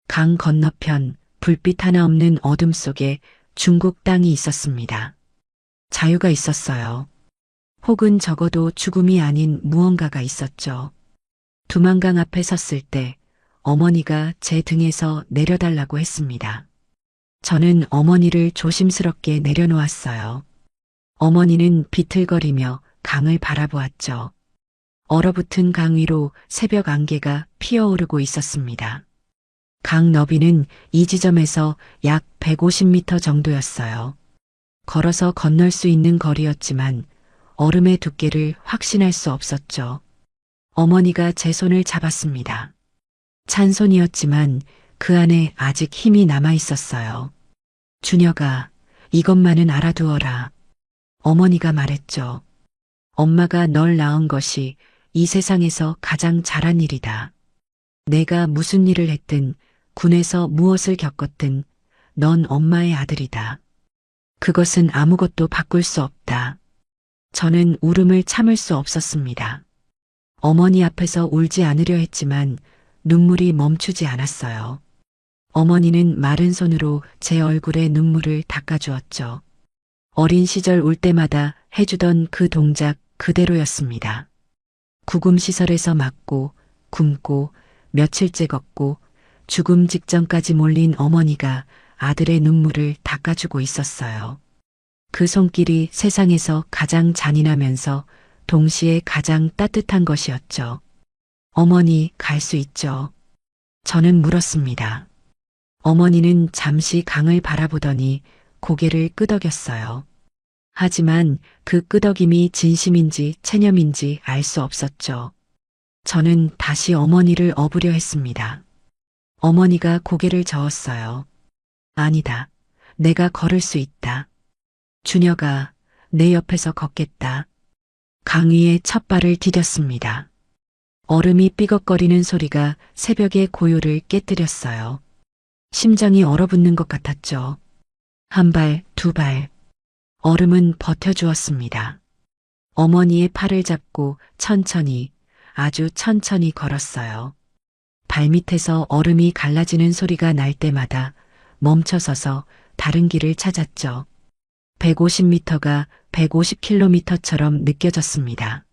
A: 강 건너편 불빛 하나 없는 어둠 속에 중국 땅이 있었습니다. 자유가 있었어요. 혹은 적어도 죽음이 아닌 무언가가 있었죠. 두만강 앞에 섰을 때 어머니가 제 등에서 내려달라고 했습니다. 저는 어머니를 조심스럽게 내려놓았어요. 어머니는 비틀거리며 강을 바라보았죠. 얼어붙은 강 위로 새벽 안개가 피어오르고 있었습니다. 강 너비는 이 지점에서 약 150m 정도였어요. 걸어서 건널 수 있는 거리였지만 얼음의 두께를 확신할 수 없었죠. 어머니가 제 손을 잡았습니다. 찬 손이었지만 그 안에 아직 힘이 남아 있었어요. 준혁아, 이것만은 알아두어라. 어머니가 말했죠. 엄마가 널 낳은 것이 이 세상에서 가장 잘한 일이다. 내가 무슨 일을 했든 군에서 무엇을 겪었든 넌 엄마의 아들이다. 그것은 아무것도 바꿀 수 없다. 저는 울음을 참을 수 없었습니다. 어머니 앞에서 울지 않으려 했지만 눈물이 멈추지 않았어요. 어머니는 마른 손으로 제 얼굴에 눈물을 닦아주었죠. 어린 시절 울 때마다 해주던 그 동작 그대로였습니다. 구금시설에서 맞고 굶고 며칠째 걷고 죽음 직전까지 몰린 어머니가 아들의 눈물을 닦아주고 있었어요. 그 손길이 세상에서 가장 잔인하면서 동시에 가장 따뜻한 것이었죠. 어머니, 갈 수 있죠? 저는 물었습니다. 어머니는 잠시 강을 바라보더니 고개를 끄덕였어요. 하지만 그 끄덕임이 진심인지 체념인지 알 수 없었죠. 저는 다시 어머니를 업으려 했습니다. 어머니가 고개를 저었어요. 아니다. 내가 걸을 수 있다. 준혁아, 내 옆에서 걷겠다. 강 위에 첫 발을 디뎠습니다. 얼음이 삐걱거리는 소리가 새벽의 고요를 깨뜨렸어요. 심장이 얼어붙는 것 같았죠. 한 발, 두 발. 얼음은 버텨주었습니다. 어머니의 팔을 잡고 천천히, 아주 천천히 걸었어요. 발밑에서 얼음이 갈라지는 소리가 날 때마다 멈춰서서 다른 길을 찾았죠. 150m가 150km처럼 느껴졌습니다.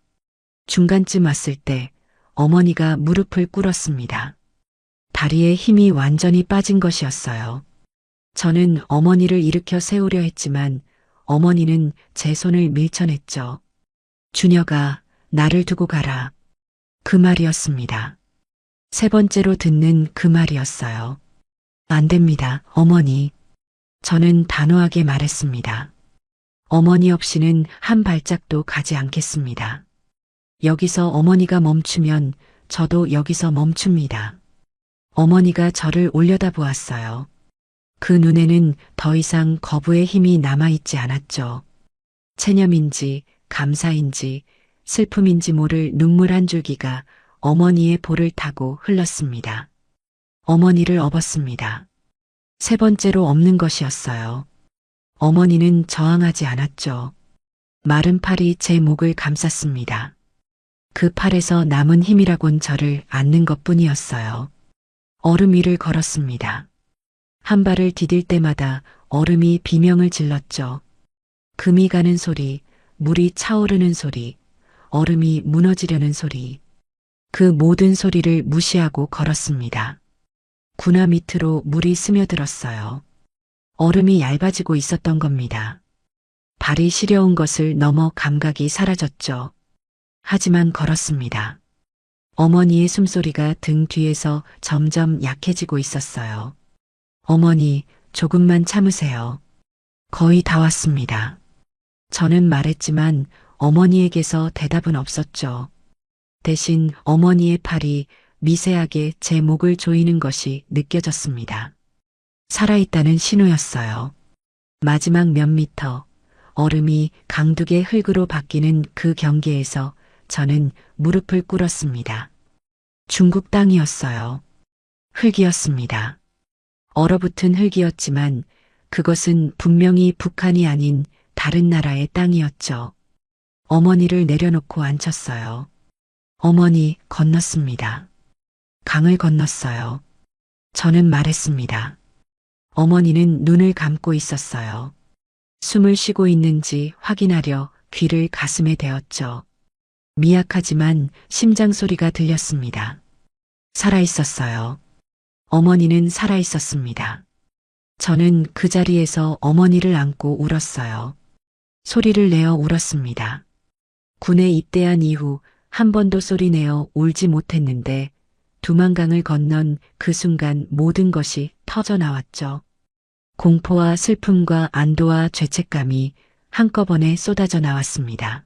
A: 중간쯤 왔을 때 어머니가 무릎을 꿇었습니다. 다리에 힘이 완전히 빠진 것이었어요. 저는 어머니를 일으켜 세우려 했지만 어머니는 제 손을 밀쳐냈죠. 준혁아, 나를 두고 가라. 그 말이었습니다. 세 번째로 듣는 그 말이었어요. 안 됩니다, 어머니. 저는 단호하게 말했습니다. 어머니 없이는 한 발짝도 가지 않겠습니다. 여기서 어머니가 멈추면 저도 여기서 멈춥니다. 어머니가 저를 올려다보았어요. 그 눈에는 더 이상 거부의 힘이 남아있지 않았죠. 체념인지 감사인지 슬픔인지 모를 눈물 한 줄기가 어머니의 볼을 타고 흘렀습니다. 어머니를 업었습니다. 세 번째로 업는 것이었어요. 어머니는 저항하지 않았죠. 마른 팔이 제 목을 감쌌습니다. 그 팔에서 남은 힘이라곤 저를 안는 것뿐이었어요. 얼음 위를 걸었습니다. 한 발을 디딜 때마다 얼음이 비명을 질렀죠. 금이 가는 소리, 물이 차오르는 소리, 얼음이 무너지려는 소리. 그 모든 소리를 무시하고 걸었습니다. 군화 밑으로 물이 스며들었어요. 얼음이 얇아지고 있었던 겁니다. 발이 시려운 것을 넘어 감각이 사라졌죠. 하지만 걸었습니다. 어머니의 숨소리가 등 뒤에서 점점 약해지고 있었어요. 어머니, 조금만 참으세요. 거의 다 왔습니다. 저는 말했지만 어머니에게서 대답은 없었죠. 대신 어머니의 팔이 미세하게 제 목을 조이는 것이 느껴졌습니다. 살아있다는 신호였어요. 마지막 몇 미터, 얼음이 강둑의 흙으로 바뀌는 그 경계에서 저는 무릎을 꿇었습니다. 중국 땅이었어요. 흙이었습니다. 얼어붙은 흙이었지만 그것은 분명히 북한이 아닌 다른 나라의 땅이었죠. 어머니를 내려놓고 앉혔어요. 어머니 건넜습니다. 강을 건넜어요. 저는 말했습니다. 어머니는 눈을 감고 있었어요. 숨을 쉬고 있는지 확인하려 귀를 가슴에 대었죠. 미약하지만 심장 소리가 들렸습니다. 살아있었어요. 어머니는 살아있었습니다. 저는 그 자리에서 어머니를 안고 울었어요. 소리를 내어 울었습니다. 군에 입대한 이후 한 번도 소리내어 울지 못했는데 두만강을 건넌 그 순간 모든 것이 터져 나왔죠. 공포와 슬픔과 안도와 죄책감이 한꺼번에 쏟아져 나왔습니다.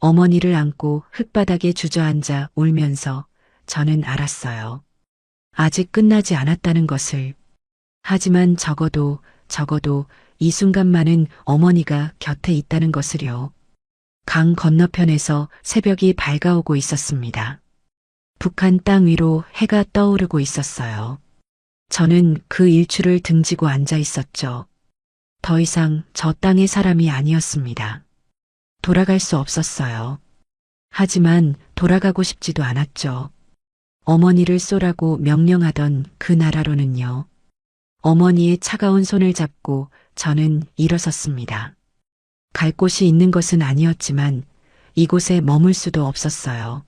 A: 어머니를 안고 흙바닥에 주저앉아 울면서 저는 알았어요. 아직 끝나지 않았다는 것을. 하지만 적어도 이 순간만은 어머니가 곁에 있다는 것을요. 강 건너편에서 새벽이 밝아오고 있었습니다. 북한 땅 위로 해가 떠오르고 있었어요. 저는 그 일출을 등지고 앉아 있었죠. 더 이상 저 땅의 사람이 아니었습니다. 돌아갈 수 없었어요. 하지만 돌아가고 싶지도 않았죠. 어머니를 쏘라고 명령하던 그 나라로는요. 어머니의 차가운 손을 잡고 저는 일어섰습니다. 갈 곳이 있는 것은 아니었지만 이곳에 머물 수도 없었어요.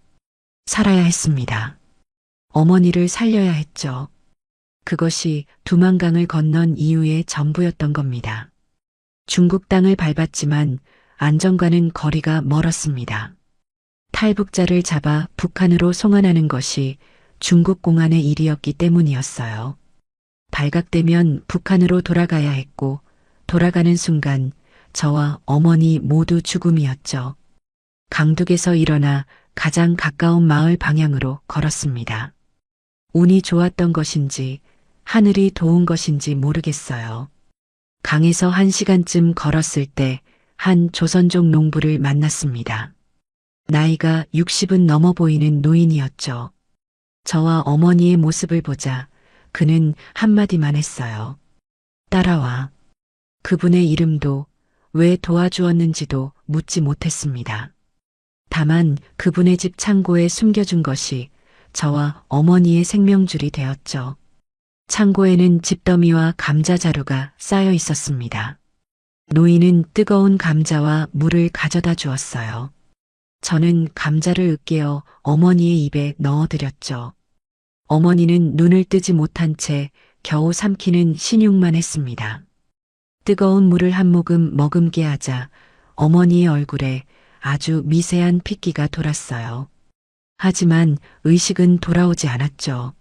A: 살아야 했습니다. 어머니를 살려야 했죠. 그것이 두만강을 건넌 이후의 전부였던 겁니다. 중국 땅을 밟았지만 안전과는 거리가 멀었습니다. 탈북자를 잡아 북한으로 송환하는 것이 중국 공안의 일이었기 때문이었어요. 발각되면 북한으로 돌아가야 했고 돌아가는 순간 저와 어머니 모두 죽음이었죠. 강둑에서 일어나 가장 가까운 마을 방향으로 걸었습니다. 운이 좋았던 것인지 하늘이 도운 것인지 모르겠어요. 강에서 1시간쯤 걸었을 때 한 조선족 농부를 만났습니다. 나이가 60은 넘어 보이는 노인이었죠. 저와 어머니의 모습을 보자 그는 한마디만 했어요. 따라와. 그분의 이름도 왜 도와주었는지도 묻지 못했습니다. 다만 그분의 집 창고에 숨겨준 것이 저와 어머니의 생명줄이 되었죠. 창고에는 집더미와 감자 자루가 쌓여 있었습니다. 노인은 뜨거운 감자와 물을 가져다 주었어요. 저는 감자를 으깨어 어머니의 입에 넣어드렸죠. 어머니는 눈을 뜨지 못한 채 겨우 삼키는 신용만 했습니다. 뜨거운 물을 한 모금 머금게 하자 어머니의 얼굴에 아주 미세한 핏기가 돌았어요. 하지만 의식은 돌아오지 않았죠.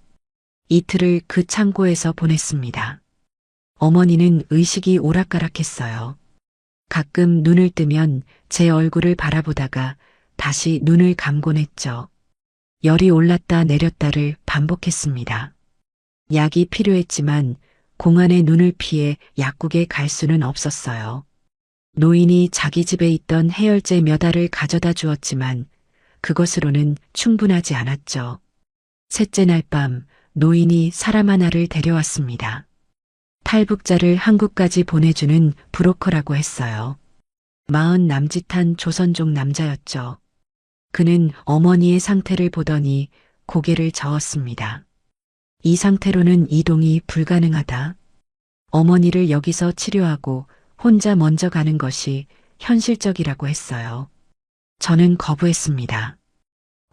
A: 이틀을 그 창고에서 보냈습니다. 어머니는 의식이 오락가락했어요. 가끔 눈을 뜨면 제 얼굴을 바라보다가 다시 눈을 감곤 했죠. 열이 올랐다 내렸다를 반복했습니다. 약이 필요했지만 공안의 눈을 피해 약국에 갈 수는 없었어요. 노인이 자기 집에 있던 해열제 몇 알을 가져다 주었지만 그것으로는 충분하지 않았죠. 셋째 날 밤 노인이 사람 하나를 데려왔습니다. 탈북자를 한국까지 보내주는 브로커라고 했어요. 40 남짓한 조선족 남자였죠. 그는 어머니의 상태를 보더니 고개를 저었습니다. 이 상태로는 이동이 불가능하다. 어머니를 여기서 치료하고 혼자 먼저 가는 것이 현실적이라고 했어요. 저는 거부했습니다.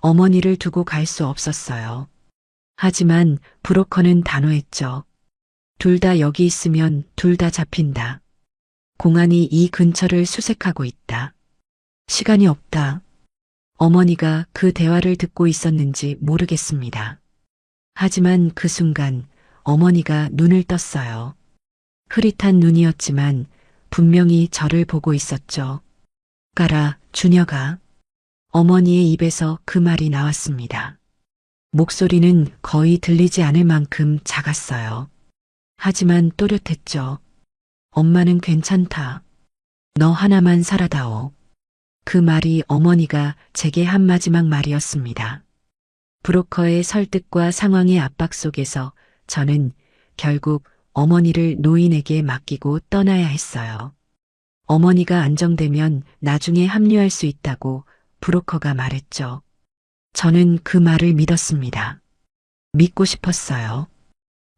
A: 어머니를 두고 갈 수 없었어요. 하지만 브로커는 단호했죠. 둘 다 여기 있으면 둘 다 잡힌다. 공안이 이 근처를 수색하고 있다. 시간이 없다. 어머니가 그 대화를 듣고 있었는지 모르겠습니다. 하지만 그 순간 어머니가 눈을 떴어요. 흐릿한 눈이었지만 분명히 저를 보고 있었죠. 가라, 주녀가. 어머니의 입에서 그 말이 나왔습니다. 목소리는 거의 들리지 않을 만큼 작았어요. 하지만 또렷했죠. 엄마는 괜찮다. 너 하나만 살아다오. 그 말이 어머니가 제게 한 마지막 말이었습니다. 브로커의 설득과 상황의 압박 속에서 저는 결국 어머니를 노인에게 맡기고 떠나야 했어요. 어머니가 안정되면 나중에 합류할 수 있다고 브로커가 말했죠. 저는 그 말을 믿었습니다. 믿고 싶었어요.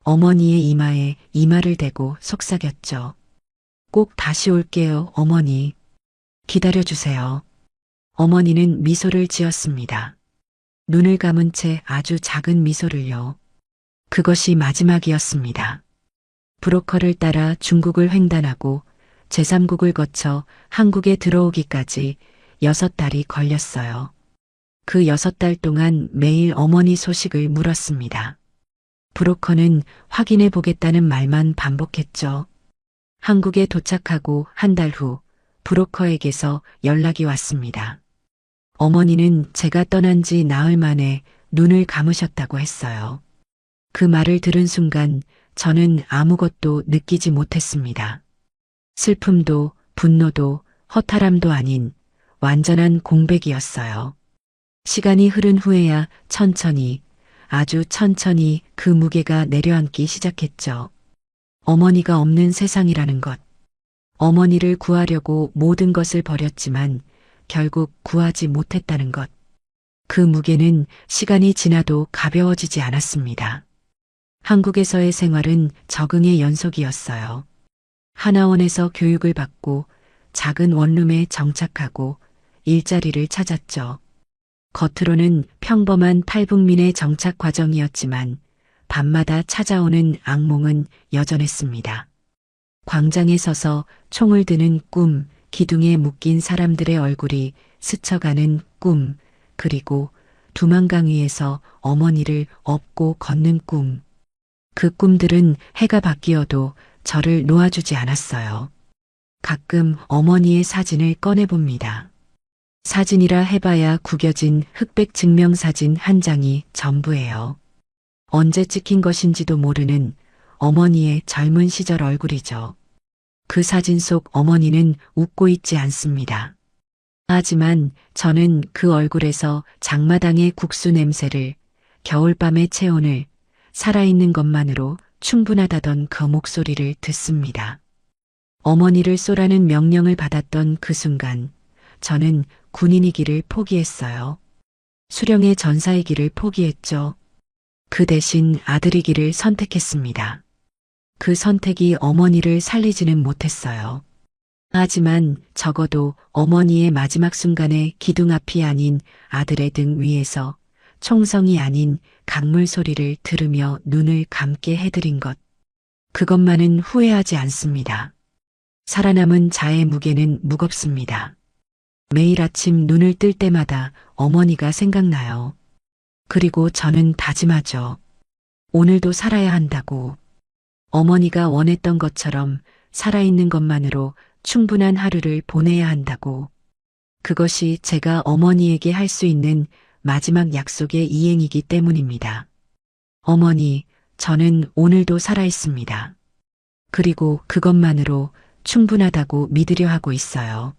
A: 어머니의 이마에 이마를 대고 속삭였죠. 꼭 다시 올게요, 어머니. 기다려주세요. 어머니는 미소를 지었습니다. 눈을 감은 채 아주 작은 미소를요. 그것이 마지막이었습니다. 브로커를 따라 중국을 횡단하고 제3국을 거쳐 한국에 들어오기까지 6달이 걸렸어요. 그 6달 동안 매일 어머니 소식을 물었습니다. 브로커는 확인해 보겠다는 말만 반복했죠. 한국에 도착하고 한 달 후 브로커에게서 연락이 왔습니다. 어머니는 제가 떠난 지 나흘 만에 눈을 감으셨다고 했어요. 그 말을 들은 순간 저는 아무것도 느끼지 못했습니다. 슬픔도 분노도 허탈함도 아닌 완전한 공백이었어요. 시간이 흐른 후에야 천천히, 아주 천천히 그 무게가 내려앉기 시작했죠. 어머니가 없는 세상이라는 것. 어머니를 구하려고 모든 것을 버렸지만 결국 구하지 못했다는 것. 그 무게는 시간이 지나도 가벼워지지 않았습니다. 한국에서의 생활은 적응의 연속이었어요. 하나원에서 교육을 받고 작은 원룸에 정착하고 일자리를 찾았죠. 겉으로는 평범한 탈북민의 정착 과정이었지만 밤마다 찾아오는 악몽은 여전했습니다. 광장에 서서 총을 드는 꿈, 기둥에 묶인 사람들의 얼굴이 스쳐가는 꿈, 그리고 두만강 위에서 어머니를 업고 걷는 꿈. 그 꿈들은 해가 바뀌어도 저를 놓아주지 않았어요. 가끔 어머니의 사진을 꺼내봅니다. 사진이라 해봐야 구겨진 흑백 증명사진 한 장이 전부예요. 언제 찍힌 것인지도 모르는 어머니의 젊은 시절 얼굴이죠. 그 사진 속 어머니는 웃고 있지 않습니다. 하지만 저는 그 얼굴에서 장마당의 국수 냄새를, 겨울밤의 체온을, 살아있는 것만으로 충분하다던 그 목소리를 듣습니다. 어머니를 쏘라는 명령을 받았던 그 순간 저는 군인이기를 포기했어요. 수령의 전사이기를 포기했죠. 그 대신 아들이기를 선택했습니다. 그 선택이 어머니를 살리지는 못했어요. 하지만 적어도 어머니의 마지막 순간에 기둥 앞이 아닌 아들의 등 위에서 총성이 아닌 강물 소리를 들으며 눈을 감게 해드린 것. 그것만은 후회하지 않습니다. 살아남은 자의 무게는 무겁습니다. 매일 아침 눈을 뜰 때마다 어머니가 생각나요. 그리고 저는 다짐하죠. 오늘도 살아야 한다고. 어머니가 원했던 것처럼 살아있는 것만으로 충분한 하루를 보내야 한다고. 그것이 제가 어머니에게 할 수 있는 마지막 약속의 이행이기 때문입니다. 어머니, 저는 오늘도 살아있습니다. 그리고 그것만으로 충분하다고 믿으려 하고 있어요.